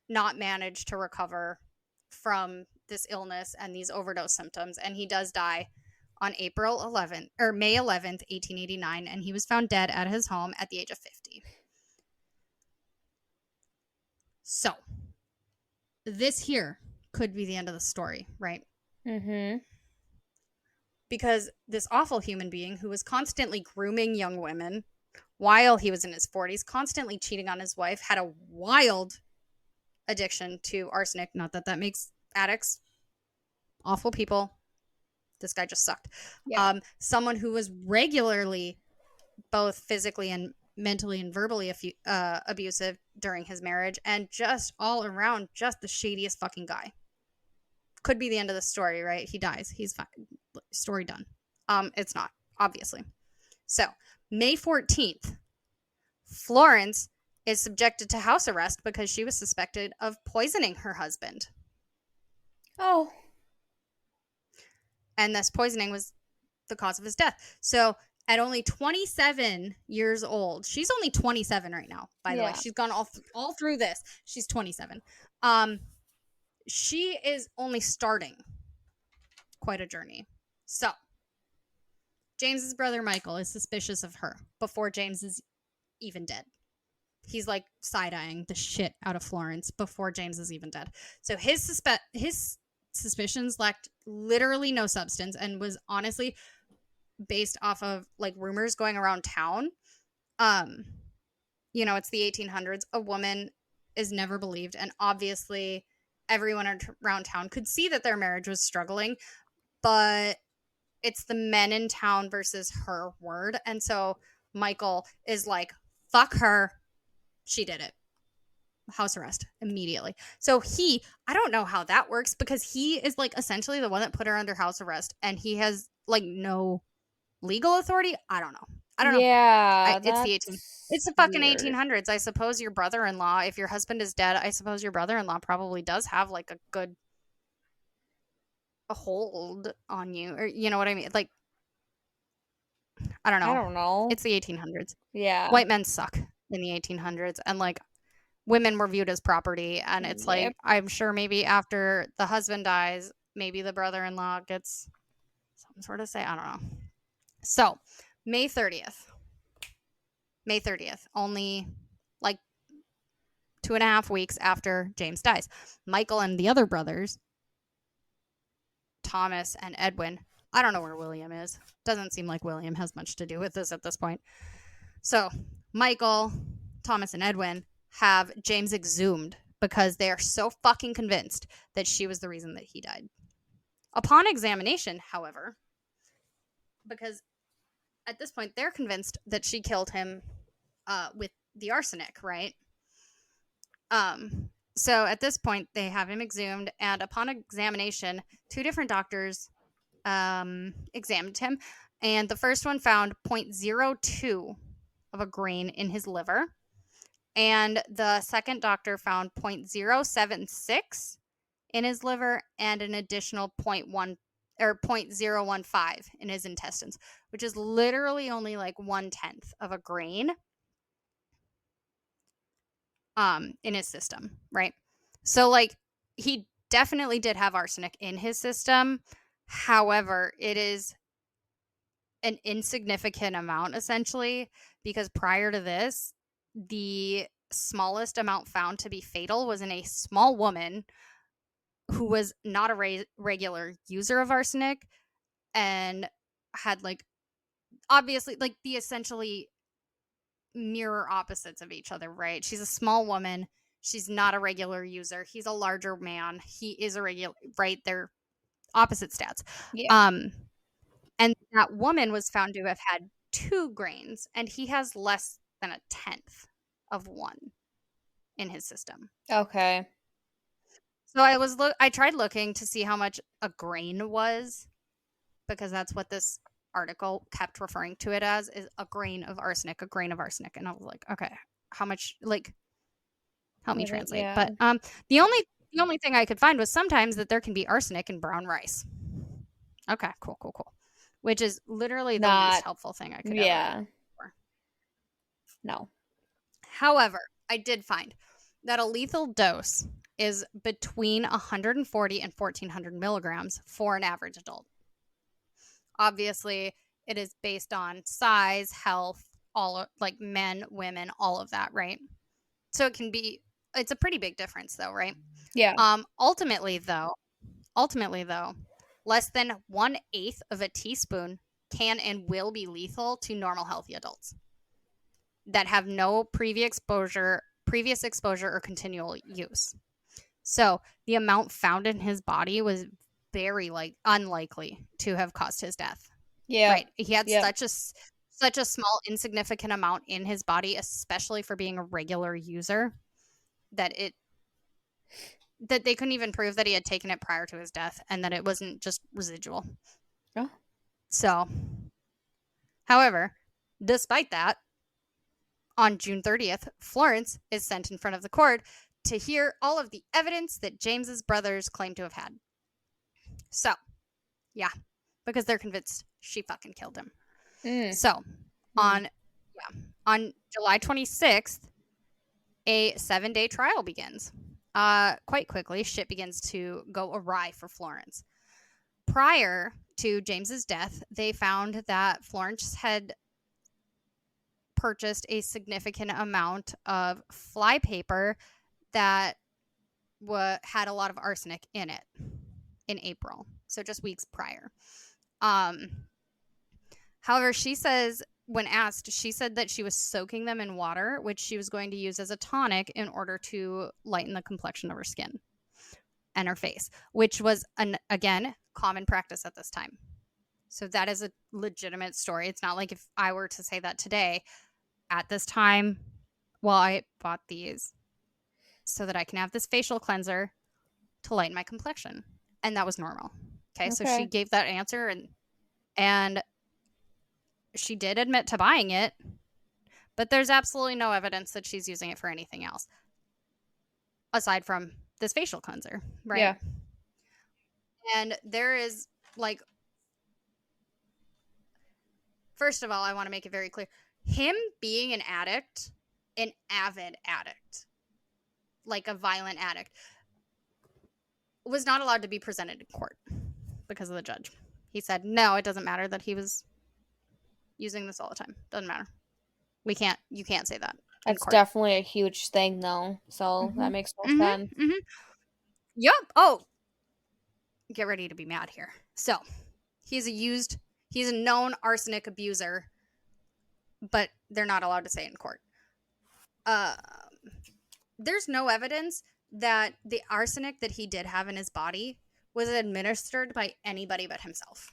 not manage to recover from this illness and these overdose symptoms. And he does die on May 11th, 1889. And he was found dead at his home at the age of 50. So this here could be the end of the story, right? Mm-hmm. Because this awful human being who was constantly grooming young women while he was in his 40s, constantly cheating on his wife, had a wild addiction to arsenic. Not that that makes addicts awful people. This guy just sucked. Yeah. Someone who was regularly both physically and mentally and verbally abusive during his marriage, and just all around just the shadiest fucking guy. Could be the end of the story, right? He dies. He's fine. Story done. It's not, obviously. So, May 14th, Florence is subjected to house arrest because she was suspected of poisoning her husband. Oh. And this poisoning was the cause of his death. So, at only 27 years old, she's only 27 right now, by the way. She's gone all through this. She's 27. She is only starting quite a journey. So, James's brother Michael is suspicious of her before James is even dead. He's like side-eyeing the shit out of Florence before James is even dead. So his suspicions lacked literally no substance and was honestly based off of like rumors going around town. It's the 1800s. A woman is never believed, and obviously everyone around town could see that their marriage was struggling, but it's the men in town versus her word. And so Michael is like, fuck her. She did it. House arrest immediately. So I don't know how that works because he is like essentially the one that put her under house arrest, and he has like no legal authority. I don't know. Yeah, It's the fucking weird. 1800s. I suppose your brother-in-law, if your husband is dead, I suppose your brother-in-law probably does have like a hold on you, or you know what I mean? Like, I don't know. I don't know. It's the 1800s. Yeah. White men suck in the 1800s, and like women were viewed as property, and it's like I'm sure maybe after the husband dies, maybe the brother-in-law gets some sort of say. I don't know. So, May 30th, only like 2.5 weeks after James dies, Michael and the other brothers, Thomas and Edwin. I don't know where William is. Doesn't seem like William has much to do with this at this point. So, Michael, Thomas, and Edwin have James exhumed because they are so fucking convinced that she was the reason that he died. Upon examination, however, because at this point they're convinced that she killed him with the arsenic, right? So at this point they have him exhumed, and upon examination, 2 different doctors examined him, and the first one found 0.02 of a grain in his liver, and the second doctor found 0.076 in his liver and an additional 0.015 in his intestines, which is literally only like 1/10 of a grain. in his system, right? So like he definitely did have arsenic in his system. However, it is an insignificant amount essentially, because prior to this, the smallest amount found to be fatal was in a small woman who was not a regular user of arsenic and had like obviously like the essentially mirror opposites of each other, right? She's a small woman. She's not a regular user. He's a larger man. He is a regular, right? They're opposite stats. Yeah. Um, and that woman was found to have had 2 grains, and he has less than a tenth of one in his system. Okay. So I tried looking to see how much a grain was, because that's what this article kept referring to it as, is a grain of arsenic, a grain of arsenic. And I was like, okay, how much, like, help me translate. Yeah. But the only thing I could find was sometimes that there can be arsenic in brown rice. Okay, cool. Which is literally the least Not. helpful thing I could Yeah. ever for. No. However, I did find that a lethal dose is between 140 and 1400 milligrams for an average adult. Obviously, it is based on size, health, all like men, women, all of that, right? So it's a pretty big difference though, right? Yeah. Ultimately though, less than 1/8 of a teaspoon can and will be lethal to normal healthy adults that have no previous exposure or continual use. So the amount found in his body was very unlikely to have caused his death. Yeah. Right. He had Yeah. such a small, insignificant amount in his body, especially for being a regular user, that they couldn't even prove that he had taken it prior to his death and that it wasn't just residual. Oh. So, however, despite that, on June 30th, Florence is sent in front of the court to hear all of the evidence that James's brothers claim to have had. So, yeah, because they're convinced she fucking killed him. So, on July 26th, a 7-day trial begins. Quite quickly, shit begins to go awry for Florence. Prior to James's death, they found that Florence had purchased a significant amount of flypaper that had a lot of arsenic in it in April, so just weeks prior. However, she says, when asked, she said that she was soaking them in water, which she was going to use as a tonic in order to lighten the complexion of her skin and her face, which was, again, common practice at this time. So that is a legitimate story. It's not like if I were to say that today, at this time, well, I bought these so that I can have this facial cleanser to lighten my complexion. And that was normal. Okay. So she gave that answer, and she did admit to buying it, but there's absolutely no evidence that she's using it for anything else aside from this facial cleanser, right? Yeah. And there is first of all, I want to make it very clear, him being an addict, an avid addict, like a violent addict, was not allowed to be presented in court because of the judge. He said, no, it doesn't matter that he was using this all the time. Doesn't matter. You can't say that. That's definitely a huge thing, though. So that makes no sense. Yep. Oh, get ready to be mad here. So he's a known arsenic abuser, but they're not allowed to say it in court. There's no evidence that the arsenic that he did have in his body was administered by anybody but himself.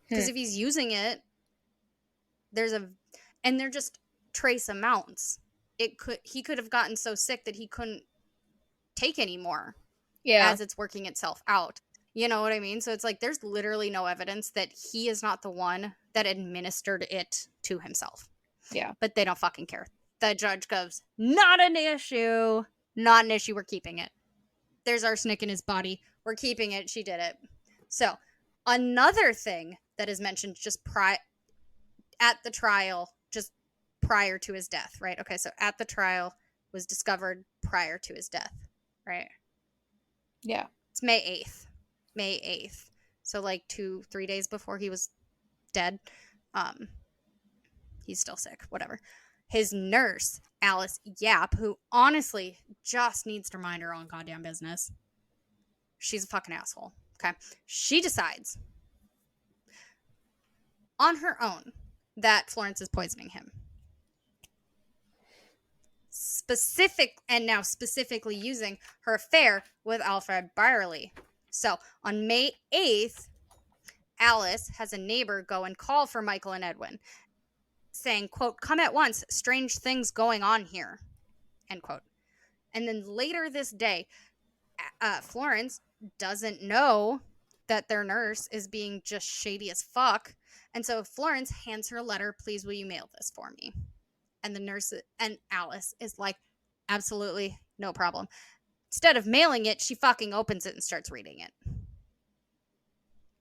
Because if he's using it, and they're just trace amounts. He could have gotten so sick that he couldn't take anymore. Yeah. As it's working itself out. You know what I mean? So it's like there's literally no evidence that he is not the one that administered it to himself. Yeah. But they don't fucking care. The judge goes, not an issue. Not an issue. We're keeping it. There's arsenic in his body. We're keeping it. She did it. So another thing that is mentioned just at the trial, just prior to his death, right? Okay, so at the trial was discovered prior to his death, right? Yeah. It's May 8th. May 8th. So like 2-3 days before he was dead. He's still sick, whatever. His nurse, Alice Yap, who honestly just needs to mind her own goddamn business. She's a fucking asshole. Okay. She decides on her own that Florence is poisoning him. Specifically using her affair with Alfred Byerly. So on May 8th, Alice has a neighbor go and call for Michael and Edwin, saying, quote, "Come at once, strange things going on here," end quote. And then later this day, Florence doesn't know that their nurse is being just shady as fuck. And so Florence hands her a letter, "Please, will you mail this for me?" And the nurse and Alice is like, "Absolutely, no problem." Instead of mailing it, she fucking opens it and starts reading it.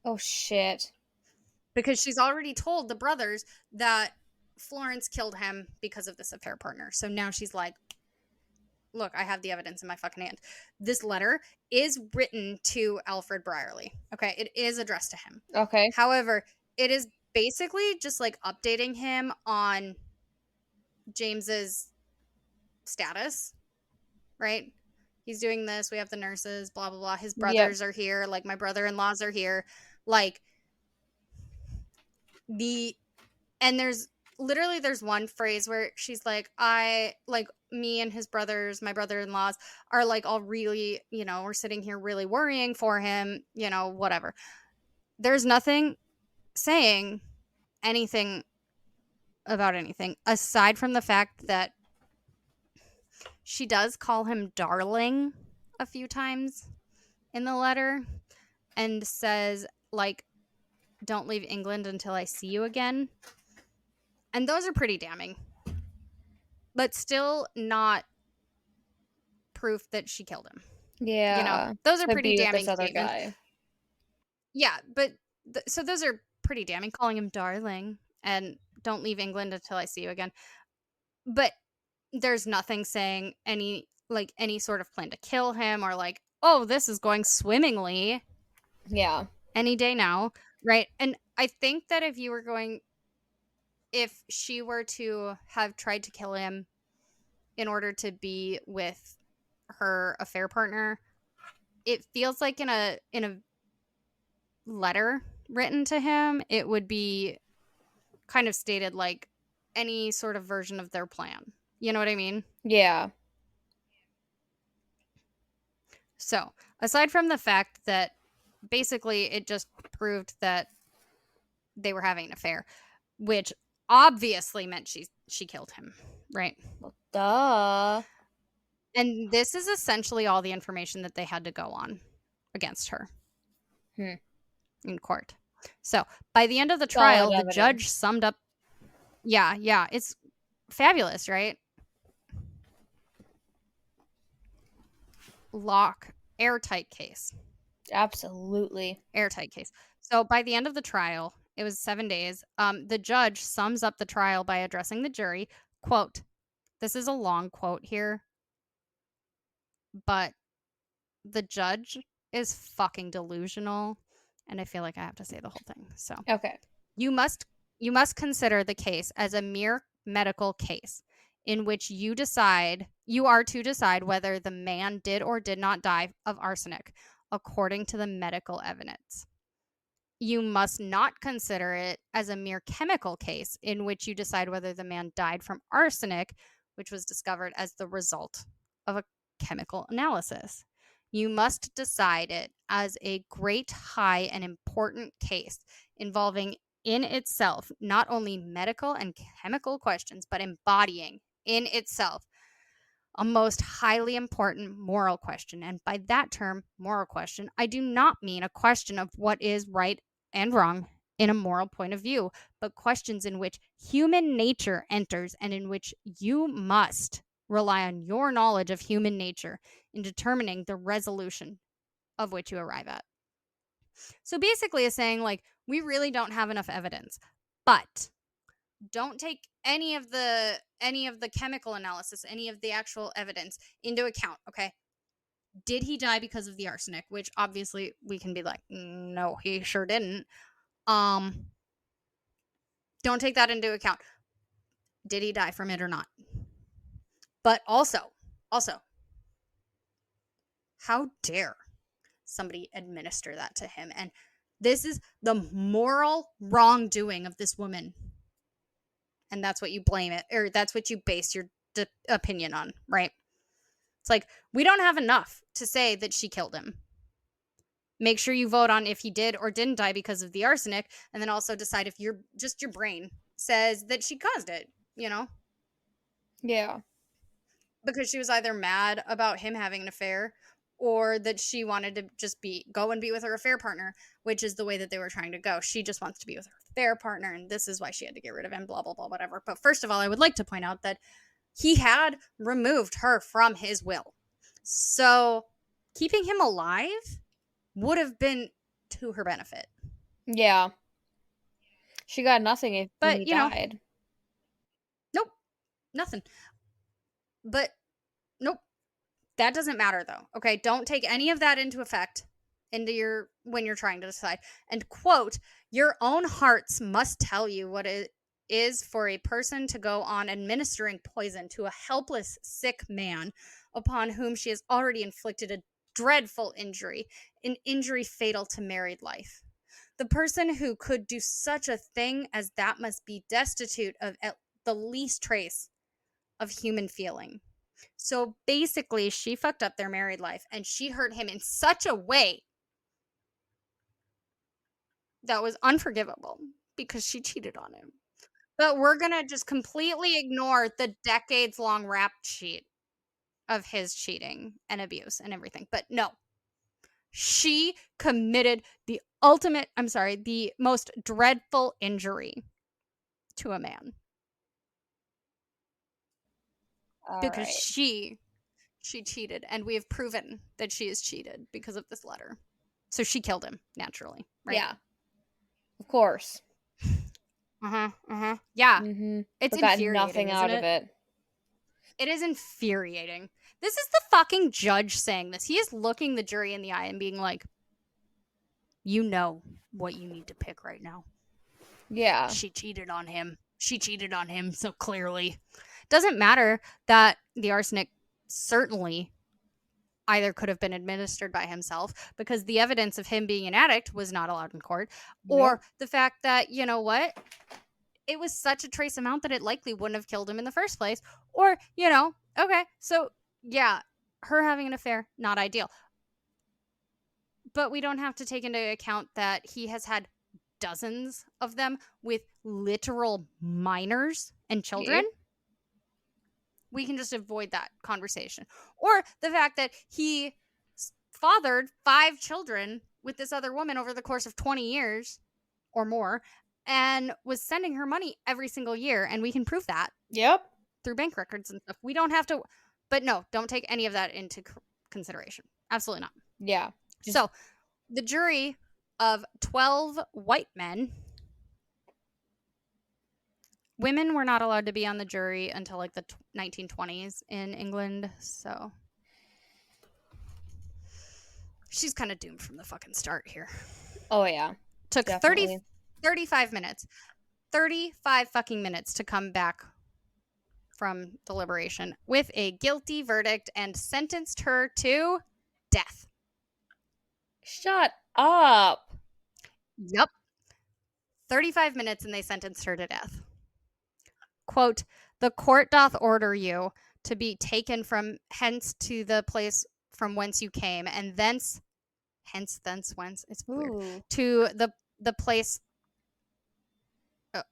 Oh, shit. Because she's already told the brothers that Florence killed him because of this affair partner. So now she's like, "Look, I have the evidence in my fucking hand." This letter is written to Alfred Byerly. Okay, it is addressed to him. Okay. However, it is basically just like updating him on James's status, right? He's doing this. We have the nurses, blah, blah, blah. His brothers are here. Like, my brother-in-laws are here. Like, and there's one phrase where she's like, me and his brothers, my brother-in-laws are like all really, we're sitting here really worrying for him, whatever. There's nothing saying anything about anything aside from the fact that she does call him darling a few times in the letter and says, like, "Don't leave England until I see you again." And those are pretty damning. But still not proof that she killed him. Yeah. Those are To pretty be with damning this other statements. guy. Yeah, but so those are pretty damning, calling him darling and "Don't leave England until I see you again." But there's nothing saying any sort of plan to kill him or like, "Oh, this is going swimmingly." Yeah. Any day now, right? And I think that if she were to have tried to kill him in order to be with her affair partner, it feels like in a letter written to him, it would be kind of stated like any sort of version of their plan. You know what I mean? Yeah. So, aside from the fact that basically it just proved that they were having an affair, which obviously meant she killed him, right? Well, duh. And this is essentially all the information that they had to go on against her in court. So, by the end of the trial, Solid the evidence. judge summed up. Yeah, it's fabulous, right? Airtight case. Absolutely. Airtight case. So by the end of the trial, it was 7 days. The judge sums up the trial by addressing the jury. Quote, this is a long quote here, but the judge is fucking delusional, and I feel like I have to say the whole thing. So Okay. You must consider the case as a mere medical case in which you are to decide whether the man did or did not die of arsenic according to the medical evidence. You must not consider it as a mere chemical case in which you decide whether the man died from arsenic, which was discovered as the result of a chemical analysis. You must decide it as a great, high, and important case involving in itself not only medical and chemical questions, but embodying in itself a most highly important moral question. And by that term, moral question, I do not mean a question of what is right and wrong in a moral point of view, but questions in which human nature enters and in which you must rely on your knowledge of human nature in determining the resolution of which you arrive at. So basically, it's saying, like, we really don't have enough evidence, but don't take any of the chemical analysis, any of the actual evidence into account, okay? Did he die because of the arsenic? Which obviously we can be like, no, he sure didn't. Um, don't take that into account. Did he die from it or not? But also, how dare somebody administer that to him? And this is the moral wrongdoing of this woman. And that's what you blame it, or that's what you base your opinion on, right? It's like, we don't have enough to say that she killed him. Make sure you vote on if he did or didn't die because of the arsenic, and then also decide if your brain says that she caused it, you know? Yeah. Because she was either mad about him having an affair or that she wanted to just go and be with her affair partner, which is the way that they were trying to go. She just wants to be with her affair partner, and this is why she had to get rid of him, blah, blah, blah, whatever. But first of all, I would like to point out that he had removed her from his will. So keeping him alive would have been to her benefit. Yeah. She got nothing if when But, he died. nope, nothing. But, nope, that doesn't matter though. Okay, don't take any of that into effect when you're trying to decide. And quote, your own hearts must tell you what it is for a person to go on administering poison to a helpless, sick man upon whom she has already inflicted a dreadful injury, an injury fatal to married life. The person who could do such a thing as that must be destitute of at the least trace of human feeling. So basically, she fucked up their married life and she hurt him in such a way that was unforgivable because she cheated on him. But we're going to just completely ignore the decades long rap sheet of his cheating and abuse and everything. But no, she committed the most dreadful injury to a man All because right. she cheated, and we have proven that she has cheated because of this letter. So she killed him naturally, right? Yeah. Of course. Yeah. Mm-hmm. It's But got infuriating, nothing isn't out of it? it. It is infuriating. This is the fucking judge saying this. He is looking the jury in the eye and being like, you know what you need to pick right now. Yeah. She cheated on him. She cheated on him so clearly. Doesn't matter that the arsenic certainly either could have been administered by himself because the evidence of him being an addict was not allowed in court, Nope. or the fact that, you know what, it was such a trace amount that it likely wouldn't have killed him in the first place. Or, okay, so yeah, her having an affair, not ideal. But we don't have to take into account that he has had dozens of them with literal minors and children. Yep. We can just avoid that conversation. Or the fact that he fathered 5 children with this other woman over the course of 20 years or more and was sending her money every single year. And we can prove that Yep. through bank records and stuff. We don't have to, but no, don't take any of that into consideration. Absolutely not. Yeah. So the jury of 12 white men, women were not allowed to be on the jury until like the 1920s in England. So she's kind of doomed from the fucking start here. Oh yeah. Took Definitely. 35 minutes. 35 fucking minutes to come back from deliberation with a guilty verdict and sentenced her to death. Shut up. Yep. 35 minutes and they sentenced her to death. Quote, the court doth order you to be taken from hence to the place from whence you came, and thence whence, it's weird, Ooh. to the place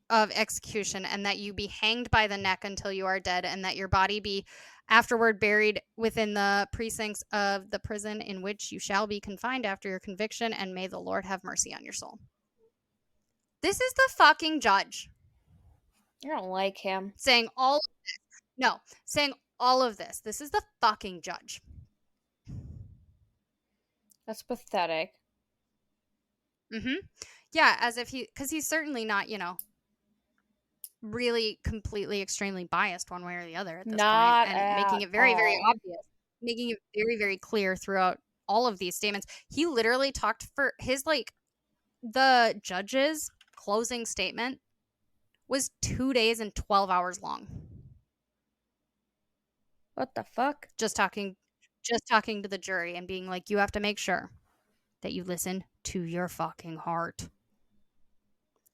of execution, and that you be hanged by the neck until you are dead, and that your body be afterward buried within the precincts of the prison in which you shall be confined after your conviction, and may the Lord have mercy on your soul. This is the fucking judge I don't like him. saying all of this. No, saying all of this. This is the fucking judge. That's pathetic. Yeah, as if because he's certainly not, really completely extremely biased one way or the other at this point, Not and making at it very, very all. obvious, making it very, very clear throughout all of these statements. He literally talked for his, like, the judge's closing statement was 2 days and 12 hours long. What the fuck? Just talking to the jury and being like, you have to make sure that you listen to your fucking heart.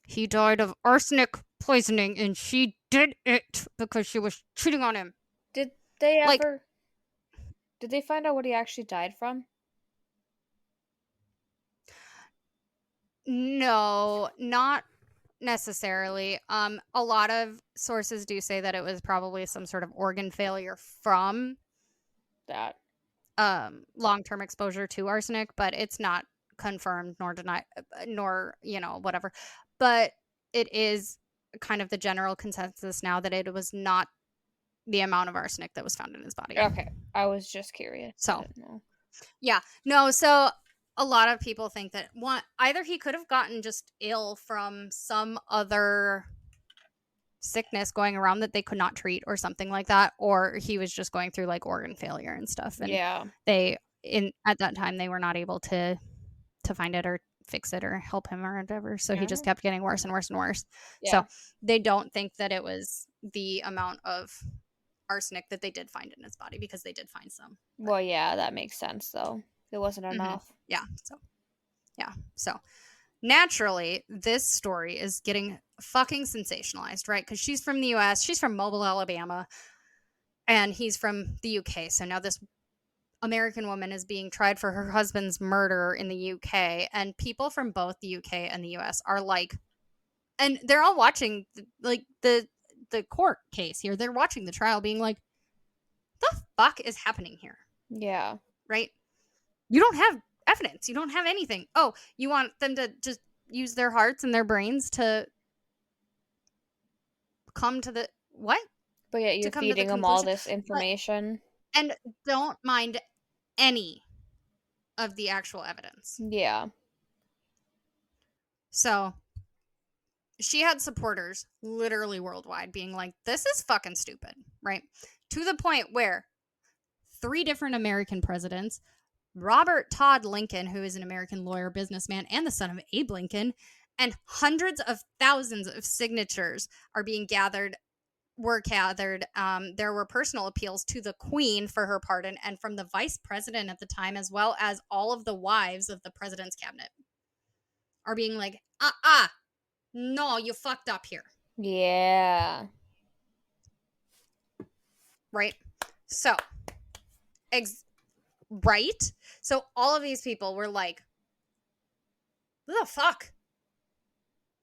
He died of arsenic poisoning and she did it because she was cheating on him. Did they Like, ever? Did they find out what he actually died from? no, not necessarily. A lot of sources do say that it was probably some sort of organ failure from That. long-term exposure to arsenic, but it's not confirmed nor denied, nor, whatever. But it is kind of the general consensus now that it was not the amount of arsenic that was found in his body. Okay, I was just curious. I So, didn't know. yeah. No, so a lot of people think that either he could have gotten just ill from some other sickness going around that they could not treat or something like that, or he was just going through like organ failure and stuff, and Yeah. they at that time they were not able to find it or fix it or help him or whatever, so he just kept getting worse and worse and worse. Yeah. So they don't think that it was the amount of arsenic that they did find in his body, because they did find some. Well, yeah, that makes sense though. It wasn't enough. Yeah. So naturally, this story is getting fucking sensationalized, right? Because she's from the US, she's from Mobile, Alabama, and he's from the UK. So now this American woman is being tried for her husband's murder in the UK, and people from both the UK and the US are like, and they're all watching the court case here. They're watching the trial being like, the fuck is happening here? Yeah. Right? You don't have evidence. You don't have anything. Oh, you want them to just use their hearts and their brains to come to the what? But yet you're feeding them all this information. And don't mind any of the actual evidence. Yeah. So she had supporters literally worldwide being like, this is fucking stupid, right? To the point where 3 different American presidents, Robert Todd Lincoln, who is an American lawyer, businessman, and the son of Abe Lincoln, and hundreds of thousands of signatures were gathered. There were personal appeals to the Queen for her pardon, and from the vice president at the time, as well as all of the wives of the president's cabinet, are being like, no, you fucked up here. Yeah. Right? So, right? So all of these people were like, what the fuck?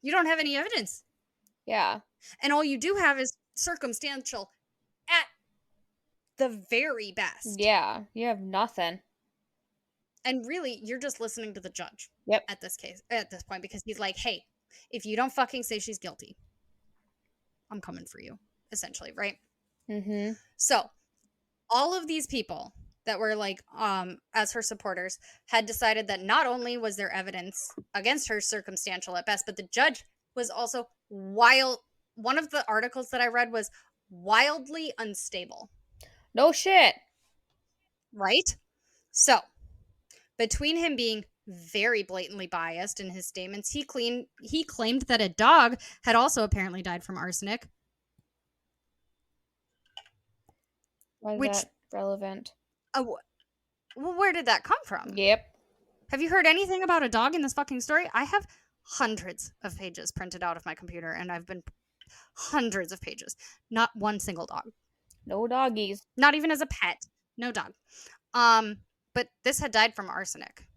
You don't have any evidence. Yeah. And all you do have is circumstantial at the very best. Yeah. You have nothing. And really, you're just listening to the judge. Yep. At this point, because he's like, hey, if you don't fucking say she's guilty, I'm coming for you, essentially, right? Mm-hmm. So all of these people that were like, as her supporters, had decided that not only was there evidence against her circumstantial at best, but the judge was also one of the articles that I read was wildly unstable. No shit. Right? So, between him being very blatantly biased in his statements, he claimed that a dog had also apparently died from arsenic. Why is that relevant? Well, where did that come from? Yep. Have you heard anything about a dog in this fucking story? I have hundreds of pages printed out of my computer, and I've been hundreds of pages. Not one single dog. No doggies. Not even as a pet. No dog. But this had died from arsenic.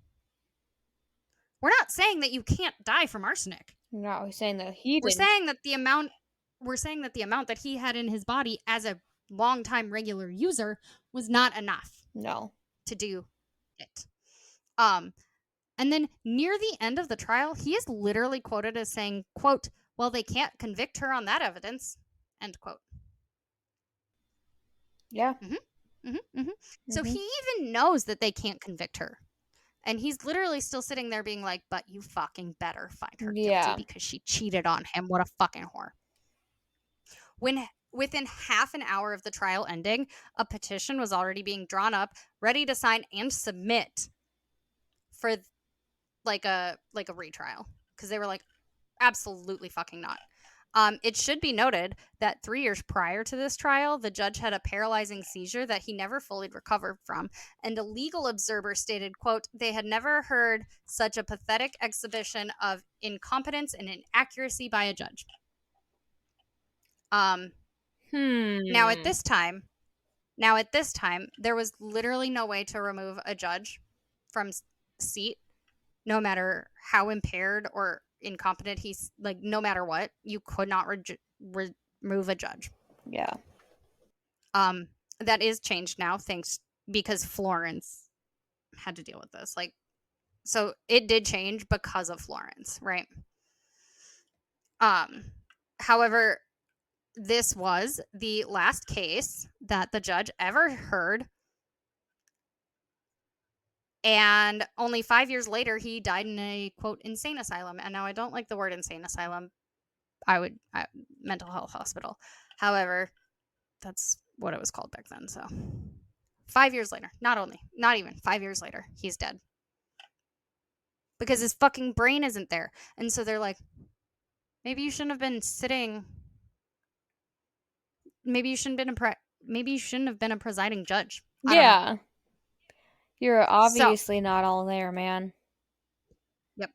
We're not saying that you can't die from arsenic. No, we're saying that he didn't. We're saying that the amount that he had in his body as a longtime regular user was not enough. No. To do it. And then near the end of the trial, he is literally quoted as saying, quote, well, they can't convict her on that evidence, end quote. Yeah. So he even knows that they can't convict her. And he's literally still sitting there being like, but you fucking better find her guilty because she cheated on him. What a fucking whore. When within half an hour of the trial ending, a petition was already being drawn up, ready to sign and submit for like a retrial, because they were like, absolutely fucking not. It should be noted that 3 years prior to this trial, the judge had a paralyzing seizure that he never fully recovered from, and a legal observer stated, quote, they had never heard such a pathetic exhibition of incompetence and inaccuracy by a judge. Um, now at Hmm. this time, now at this time, there was literally no way to remove a judge from seat, no matter how impaired or incompetent he's, like, no matter what, you could not remove a judge. Yeah. That is changed now, thanks, because Florence had to deal with this. Like, so it did change because of Florence, right? However, this was the last case that the judge ever heard, and only 5 years later he died in a, quote, insane asylum. And now I don't like the word insane asylum. Mental health hospital. However, that's what it was called back then. So 5 years later, not even 5 years later, he's dead because his fucking brain isn't there. And so they're like, maybe you shouldn't have been sitting. Maybe you shouldn't have been a presiding judge. I don't know. Yeah. You're So, obviously not all there, man. yep.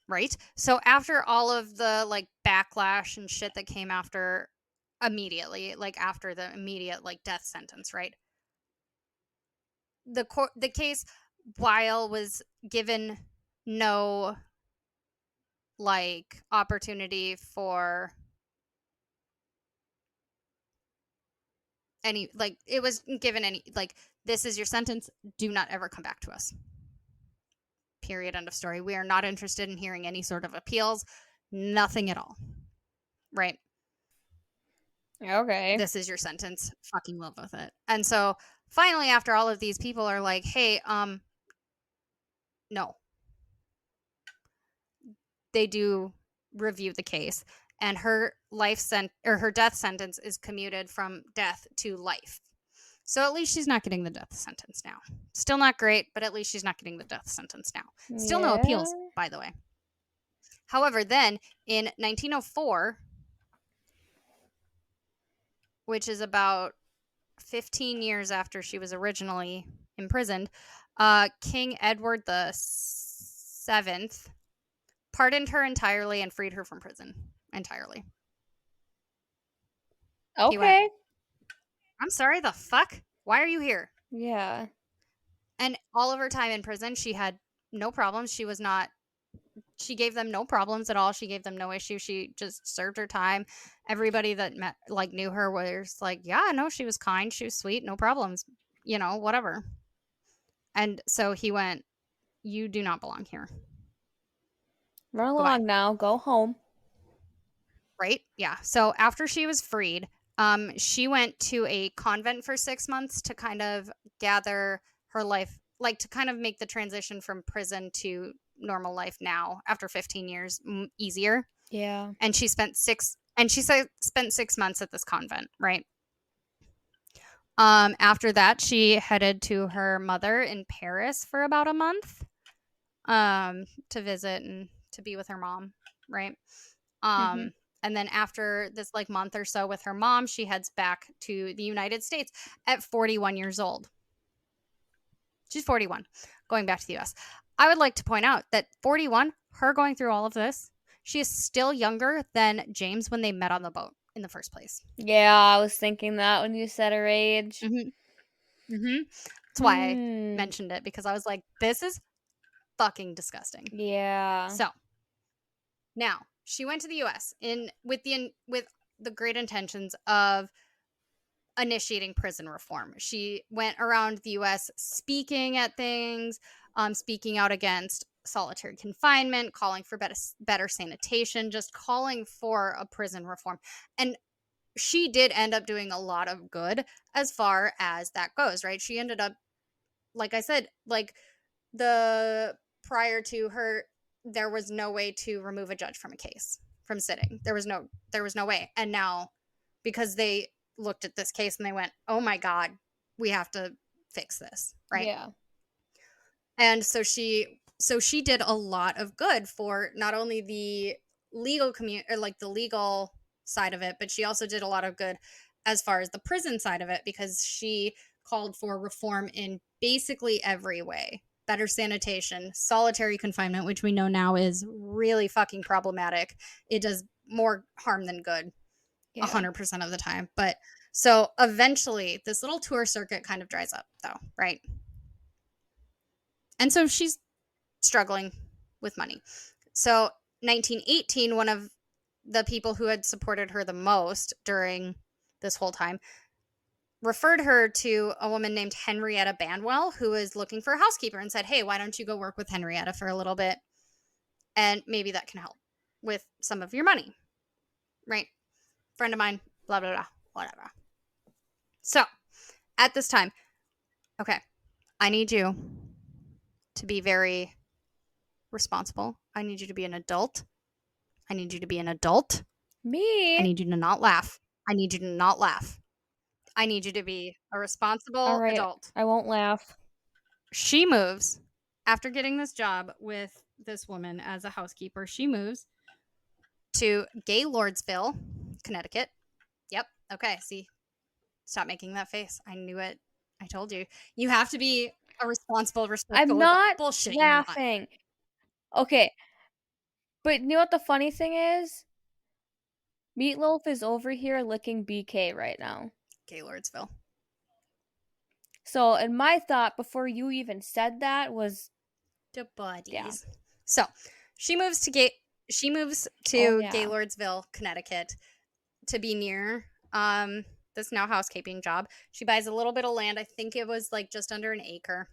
Right. So after all of the like backlash and shit that came after, immediately, like after the immediate like death sentence, right? The case, while was given no like opportunity for any, like, it was given any, like, this is your sentence, do not ever come back to us, period, end of story. We are not interested in hearing any sort of appeals, nothing at all, right? Okay. This is your sentence, fucking live with it. And so finally, after all of these people are like, hey, no, they do review the case, and her her death sentence is commuted from death to life. So at least she's not getting the death sentence now. Still not great, but at least she's not getting the death sentence now. Still no Yeah. appeals, by the way. However, then in 1904, which is about 15 years after she was originally imprisoned, King Edward the Seventh pardoned her entirely and freed her from prison entirely. He went, Okay. I'm sorry, the fuck? Why are you here? Yeah. And all of her time in prison, she had no problems. She gave them no problems at all. She gave them no issue. She just served her time. Everybody that met, like, knew her was like, yeah, no, she was kind. She was sweet. No problems, whatever. And so he went, you do not belong here. Run Goodbye. along now. Go home. Right? Yeah. So after she was freed, she went to a convent for 6 months to kind of gather her life, like to kind of make the transition from prison to normal life now after 15 years easier. Yeah. And she spent 6 months at this convent, right? After that, she headed to her mother in Paris for about a month, to visit and to be with her mom, right? Mm-hmm. And then after this like month or so with her mom, she heads back to the United States at 41 years old. She's 41, going back to the US. I would like to point out that 41, her going through all of this, she is still younger than James when they met on the boat in the first place. Yeah, I was thinking that when you said her age. That's why I Hmm. mentioned it, because I was like, this is fucking disgusting. Yeah. So now she went to the US with the great intentions of initiating prison reform. She went around the US speaking at things, speaking out against solitary confinement, calling for better sanitation, just calling for a prison reform. And she did end up doing a lot of good as far as that goes, right? She ended up, like I said, like, the prior to her, there was no way to remove a judge from a case from sitting. There was no way. And now, because they looked at this case and they went, oh my God, we have to fix this, right? Yeah. And so she did a lot of good for not only the legal community, or like the legal side of it, but she also did a lot of good as far as the prison side of it, because she called for reform in basically every way. Better sanitation, solitary confinement, which we know now is really fucking problematic. It does more harm than good Yeah. 100% of the time. But so eventually this little tour circuit kind of dries up though, right? And so she's struggling with money. So 1918, one of the people who had supported her the most during this whole time referred her to a woman named Henrietta Banwell, who was looking for a housekeeper, and said, hey, why don't you go work with Henrietta for a little bit? And maybe that can help with some of your money. Right? Friend of mine, blah, blah, blah, whatever. So at this time, okay, I need you to be very responsible. I need you to be an adult. I need you to be an adult. I Me? need you to not laugh. I need you to not laugh. I need you to be a All responsible right. adult. I won't laugh. She moves after getting this job with this woman as a housekeeper. She moves to Gaylordsville, Connecticut. Yep. Okay. See, stop making that face. I knew it. I told you. You have to be a responsible, I'm respectful adult. not Bullshit. You're not. laughing. Okay. But you know what the funny thing is? Meatloaf is over here licking BK right now. Gaylordsville. So, and my thought before you even said that was, To yeah. buddies. So she moves to Oh, yeah. Gaylordsville, Connecticut, to be near this now housekeeping job. She buys a little bit of land. I think it was like just under an acre.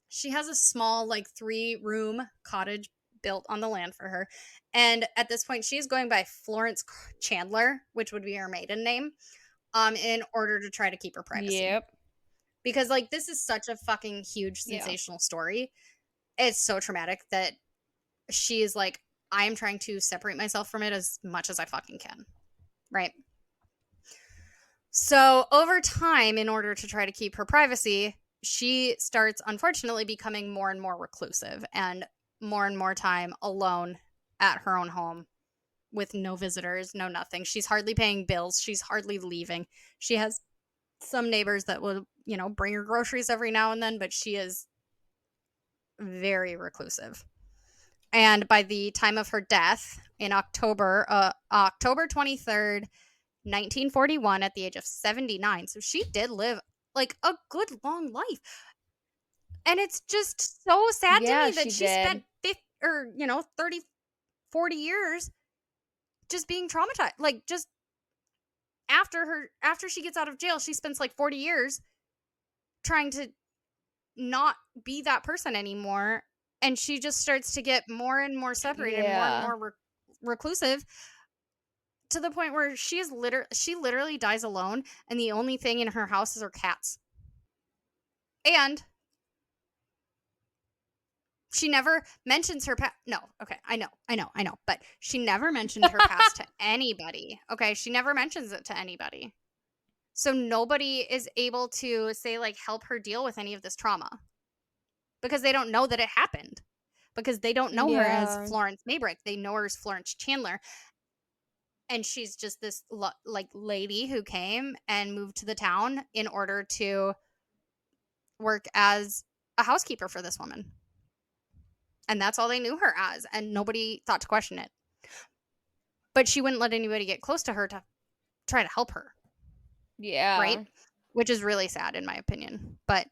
She has a small, like 3-room cottage built on the land for her. And at this point, she is going by Florence Chandler, which would be her maiden name, in order to try to keep her privacy. Yep. Because like this is such a fucking huge, sensational story. It's so traumatic that she is like, I am trying to separate myself from it as much as I fucking can. Right? So over time, in order to try to keep her privacy, she starts unfortunately becoming more and more reclusive and more time alone at her own home with no visitors, no nothing. She's hardly paying bills. She's hardly leaving. She has some neighbors that will, bring her groceries every now and then, but she is very reclusive. And by the time of her death in October 23rd, 1941, at the age of 79. So she did live like a good long life. And it's just so sad to Yeah, me that she she did. spent 30, 40 years just being traumatized. Like just after she gets out of jail, she spends like 40 years trying to not be that person anymore. And she just starts to get more and more separated, more and Yeah. more reclusive, to the point where she literally dies alone, and the only thing in her house is her cats. And she never mentions her past. No, okay, I know, but she never mentioned her past to anybody. Okay, she never mentions it to anybody. So nobody is able to say, like, help her deal with any of this trauma, because they don't know that it happened, because they don't know her as Yeah. Florence Maybrick. They know her as Florence Chandler. And she's just this like lady who came and moved to the town in order to work as a housekeeper for this woman. And that's all they knew her as, and nobody thought to question it. But she wouldn't let anybody get close to her to try to help her. Yeah. Right? Which is really sad in my opinion. But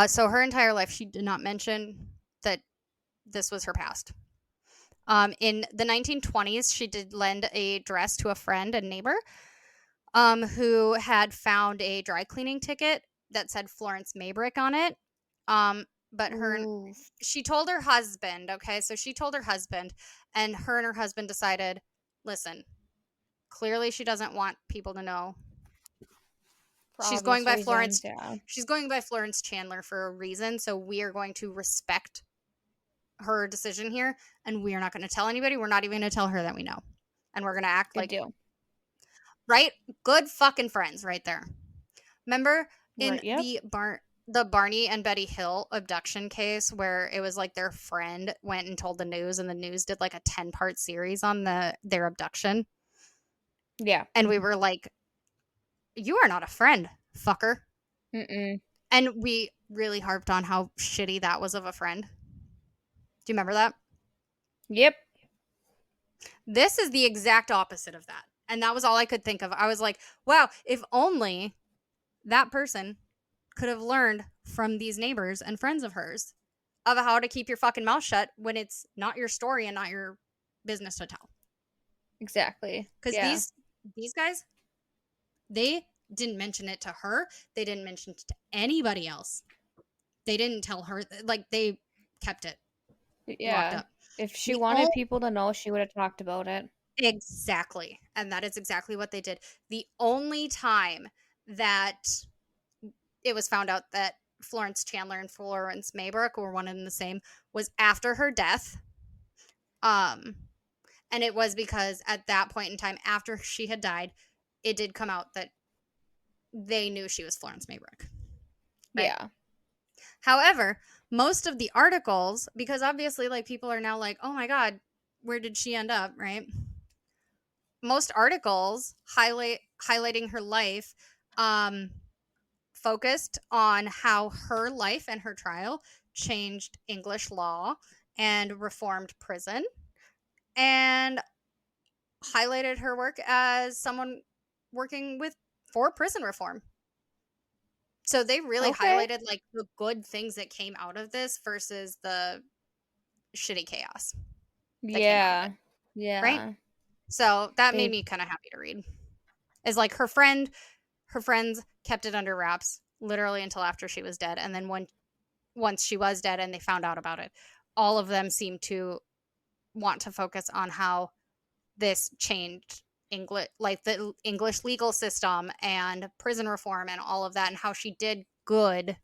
so her entire life she did not mention that this was her past. In the 1920s, she did lend a dress to a friend and neighbor who had found a dry cleaning ticket that said Florence Maybrick on it. But she told her husband, okay, so she told her husband, and her husband decided, listen, clearly she doesn't want people to know. She's going by Florence. Yeah. She's going by Florence Chandler for a reason, so we are going to respect her decision here, and we are not going to tell anybody. We're not even going to tell her that we know, and we're going to act Good like deal. right? Good fucking friends right there. Remember in Right. Yep. the Barney and Betty Hill abduction case where it was like their friend went and told the news and the news did like a 10-part series on their abduction, Yeah. and we were like, you are not a friend, fucker. Mm-mm. And we really harped on how shitty that was of a friend. Do you remember that? Yep. This is the exact opposite of that. And that was all I could think of. I was like, wow, if only that person could have learned from these neighbors and friends of hers of how to keep your fucking mouth shut when it's not your story and not your business to tell. Exactly. Because Yeah. these guys, they didn't mention it to her. They didn't mention it to anybody else. They didn't tell her. Like, they kept it locked Yeah. up. If she The wanted only people to know, she would have talked about it. Exactly. And that is exactly what they did. The only time that it was found out that Florence Chandler and Florence Maybrick were one and the same was after her death. Um, and it was because at that point in time, after she had died, it did come out that they knew she was Florence Maybrick. Right. Yeah. However, most of the articles, because obviously, like, people are now like, oh my God, where did she end up? Right. Most articles highlighting her life um, focused on how her life and her trial changed English law and reformed prison and highlighted her work as someone working for prison reform. So they really Okay. highlighted like the good things that came out of this versus the shitty chaos that came out of it, Yeah. right? Yeah. So that made They me kind of happy to read. Is like her friends kept it under wraps literally until after she was dead, and then once she was dead and they found out about it, all of them seemed to want to focus on how this changed English, like the English legal system and prison reform and all of that, and how she did good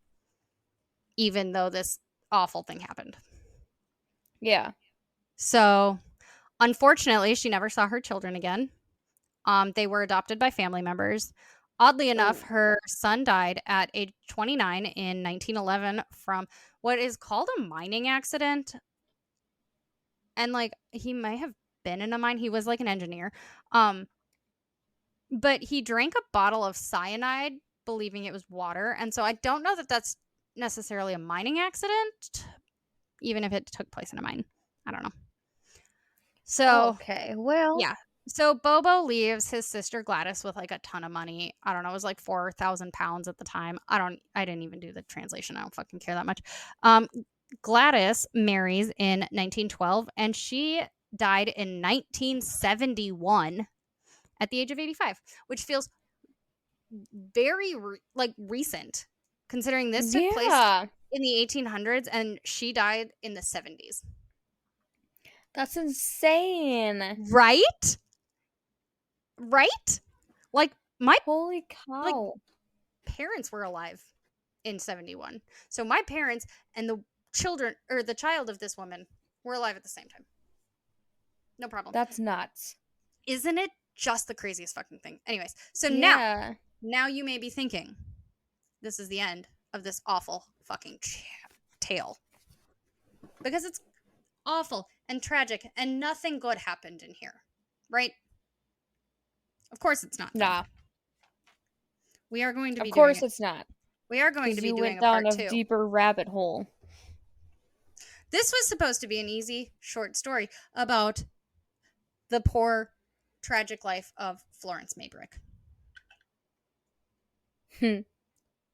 even though this awful thing happened. yeah. So, unfortunately, she never saw her children again. They were adopted by family members. Oddly enough, Oh. her son died at age 29 in 1911 from what is called a mining accident. And like he might have been in a mine. He was like an engineer. Um, but he drank a bottle of cyanide, believing it was water. And so I don't know that that's necessarily a mining accident, even if it took place in a mine. I don't know. So Okay. Well. yeah. So Bobo leaves his sister Gladys with like a ton of money. I don't know, it was like 4,000 pounds at the time. I didn't even do the translation. I don't fucking care that much. Um, Gladys marries in 1912 and she died in 1971 at the age of 85, which feels very like recent considering this took place Yeah. in the 1800s and she died in the 70s. That's insane. Right? Right? Like my Holy like cow. parents were alive in 71. So my parents and the children or the child of this woman were alive at the same time. No problem. That's nuts. Isn't it just the craziest fucking thing? Anyways, so Yeah. now you may be thinking this is the end of this awful fucking tale. Because it's awful and tragic and nothing good happened in here. Right? Of course it's not though. Nah. We are going to Of be doing course it. it's not. We are going to Because be you doing went a down part a 2. deeper rabbit hole. This was supposed to be an easy, short story about the poor, tragic life of Florence Maybrick. Hmm.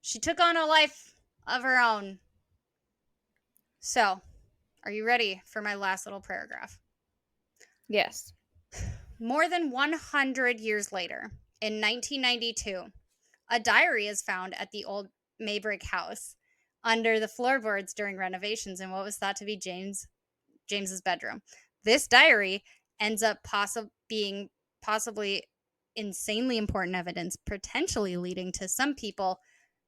She took on a life of her own. So, are you ready for my last little paragraph? Yes. More than 100 years later, in 1992, a diary is found at the old Maybrick house under the floorboards during renovations in what was thought to be James's bedroom. This diary ends up being possibly insanely important evidence, potentially leading to some people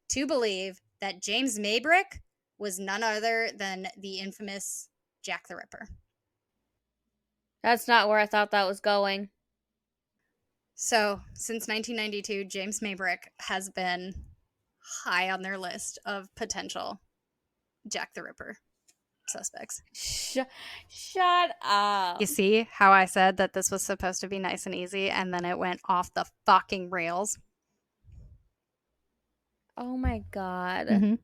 to believe that James Maybrick was none other than the infamous Jack the Ripper. That's not where I thought that was going. So, since 1992, James Maybrick has been high on their list of potential Jack the Ripper suspects. Shut You up. see how I said that this was supposed to be nice and easy, and then it went off the fucking rails? Oh my god. Mm-hmm.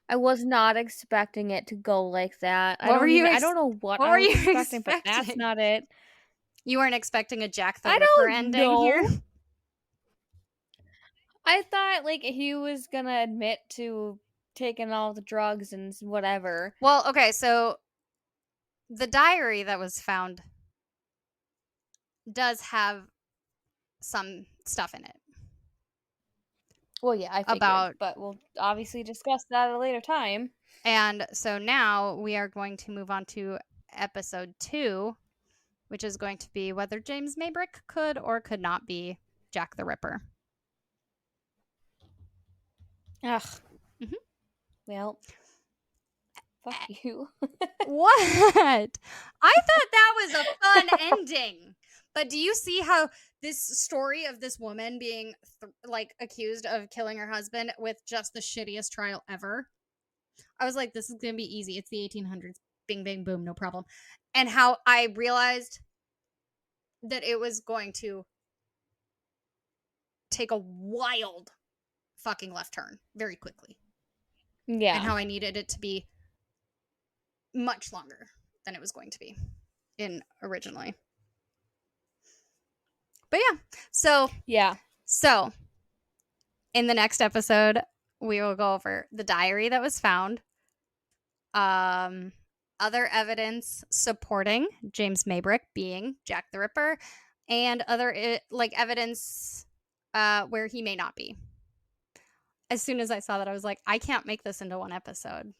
I was not expecting it to go like that. What were I don't know what what I were was you expecting, but that's expecting? not it. You weren't expecting a Jack the I Ripper don't ending here? know. I thought like he was gonna admit to taking all the drugs and whatever. Well, okay, so the diary that was found does have some stuff in it Well, yeah, I figured, about, but we'll obviously discuss that at a later time. and so now we are going to move on to episode 2, which is going to be whether James Maybrick could or could not be Jack the Ripper. Ugh. Mhm. Well, fuck you. What? I thought that was a fun ending. But do you see how this story of this woman being like accused of killing her husband with just the shittiest trial ever? I was like, this is going to be easy. It's the 1800s. Bing, bang, boom, no problem. And how I realized that it was going to take a wild fucking left turn very quickly. And Yeah. how I needed it to be much longer than it was going to be in originally. But yeah, Yeah. so in the next episode, we will go over the diary that was found, other evidence supporting James Maybrick being Jack the Ripper, and other like evidence where he may not be. As soon as I saw that, I was like, I can't make this into one episode.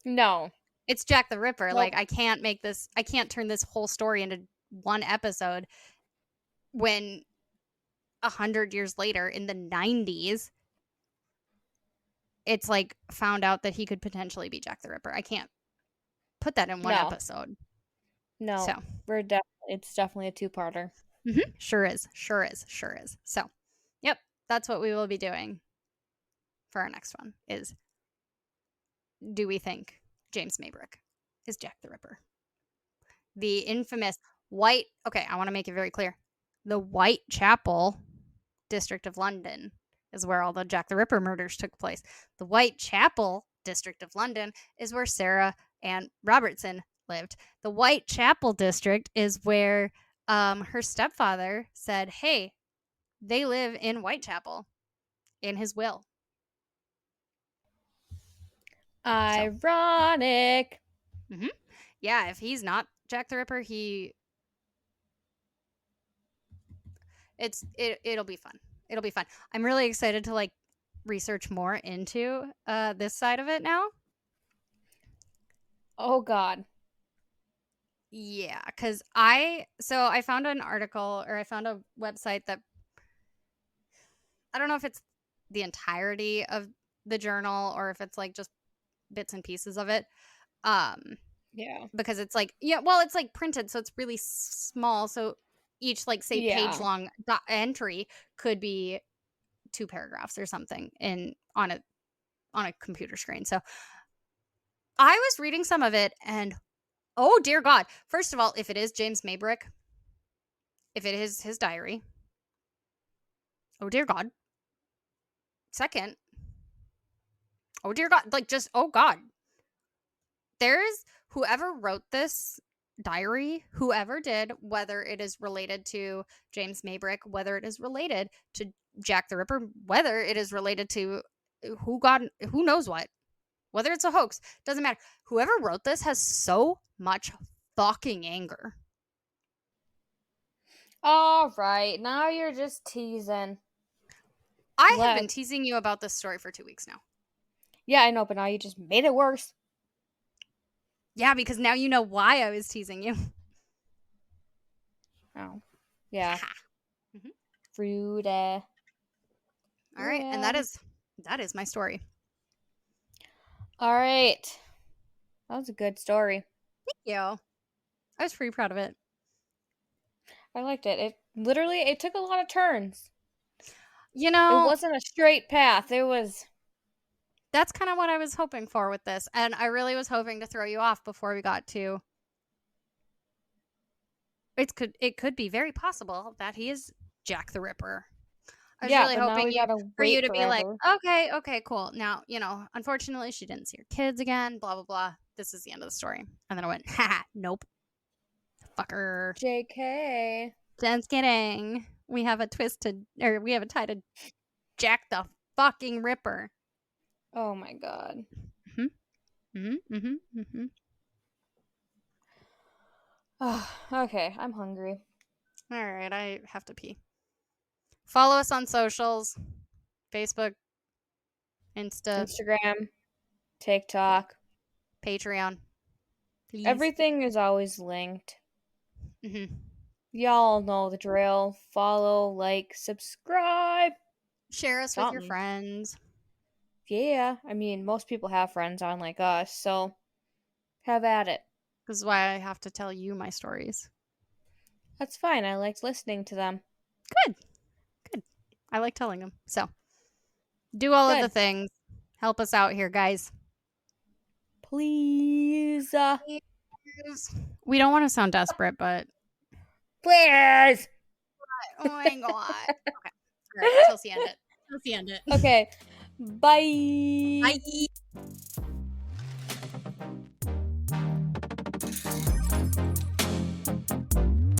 No. It's Jack the Ripper. Nope. Like, I can't turn this whole story into one episode when 100 years later in the 90s it's like found out that he could potentially be Jack the Ripper. I can't put that in one No. episode. No. So It's definitely a two-parter. sure is. So, yep, that's what we will be doing for our next one is, do we think James Maybrick is Jack the Ripper? The infamous okay, I want to make it very clear. The Whitechapel district of London is where all the Jack the Ripper murders took place. The Whitechapel district of London is where Sarah Ann Robertson lived. The Whitechapel district is where her stepfather said, hey, they live in Whitechapel in his will. Ironic. So, yeah, if he's not Jack the Ripper, it'll be fun. It'll be fun. I'm really excited to like research more into this side of it now. Oh god. Yeah, because I found an article, or I found a website that, I don't know if it's the entirety of the journal or if it's like just bits and pieces of it. Yeah. Because it's like, yeah, well, it's like printed, so it's really small. So each like say page long entry could be 2 paragraphs or something on a computer screen. So I was reading some of it, and oh dear God! First of all, if it is James Maybrick, if it is his diary, oh dear God. Second, oh dear God, like just oh God. There's whoever wrote this diary, whoever did, whether it is related to James Maybrick, whether it is related to Jack the Ripper, whether it is related to who knows what, whether it's a hoax, doesn't matter. Whoever wrote this has so much fucking anger. All right. Now you're just teasing. I have been teasing you about this story for 2 weeks now. Yeah, I know, but now you just made it worse. Yeah, because now you know why I was teasing you. Oh. Yeah. Rude. All right, and that is my story. All right. That was a good story. Thank you. I was pretty proud of it. I liked it. Literally, it took a lot of turns. You It know, wasn't a straight path. It was. that's kind of what I was hoping for with this. And I really was hoping to throw you off before we got to it could be very possible that he is Jack the Ripper. I was Yeah, really but now hoping we gotta for you wait to be like, forever. okay, okay, cool. Now, unfortunately, she didn't see her kids again. Blah blah blah. This is the end of the story. And then I went, ha, nope, fucker. JK. Just kidding. We have a we have a tie to Jack the fucking Ripper. Oh my god. Mm-hmm, mm-hmm, mm-hmm. Okay, I'm hungry. All right, I have to pee. Follow us on socials: Facebook, Insta, Instagram, TikTok. Patreon, please. Everything is always linked. Mm-hmm. Y'all know the drill. Follow, like, subscribe. Share us with your Something. friends. Yeah, I mean, most people have friends on like us, so have at it. This is why I have to tell you my stories. That's fine. I liked listening to them. Good, good. I like telling them. So do all of the Good. things. Help us out here, guys. Please. We don't want to sound desperate, but Please. oh my god. Okay. All right. Chelsea, end it. Chelsea, end it. Okay. Bye. Bye.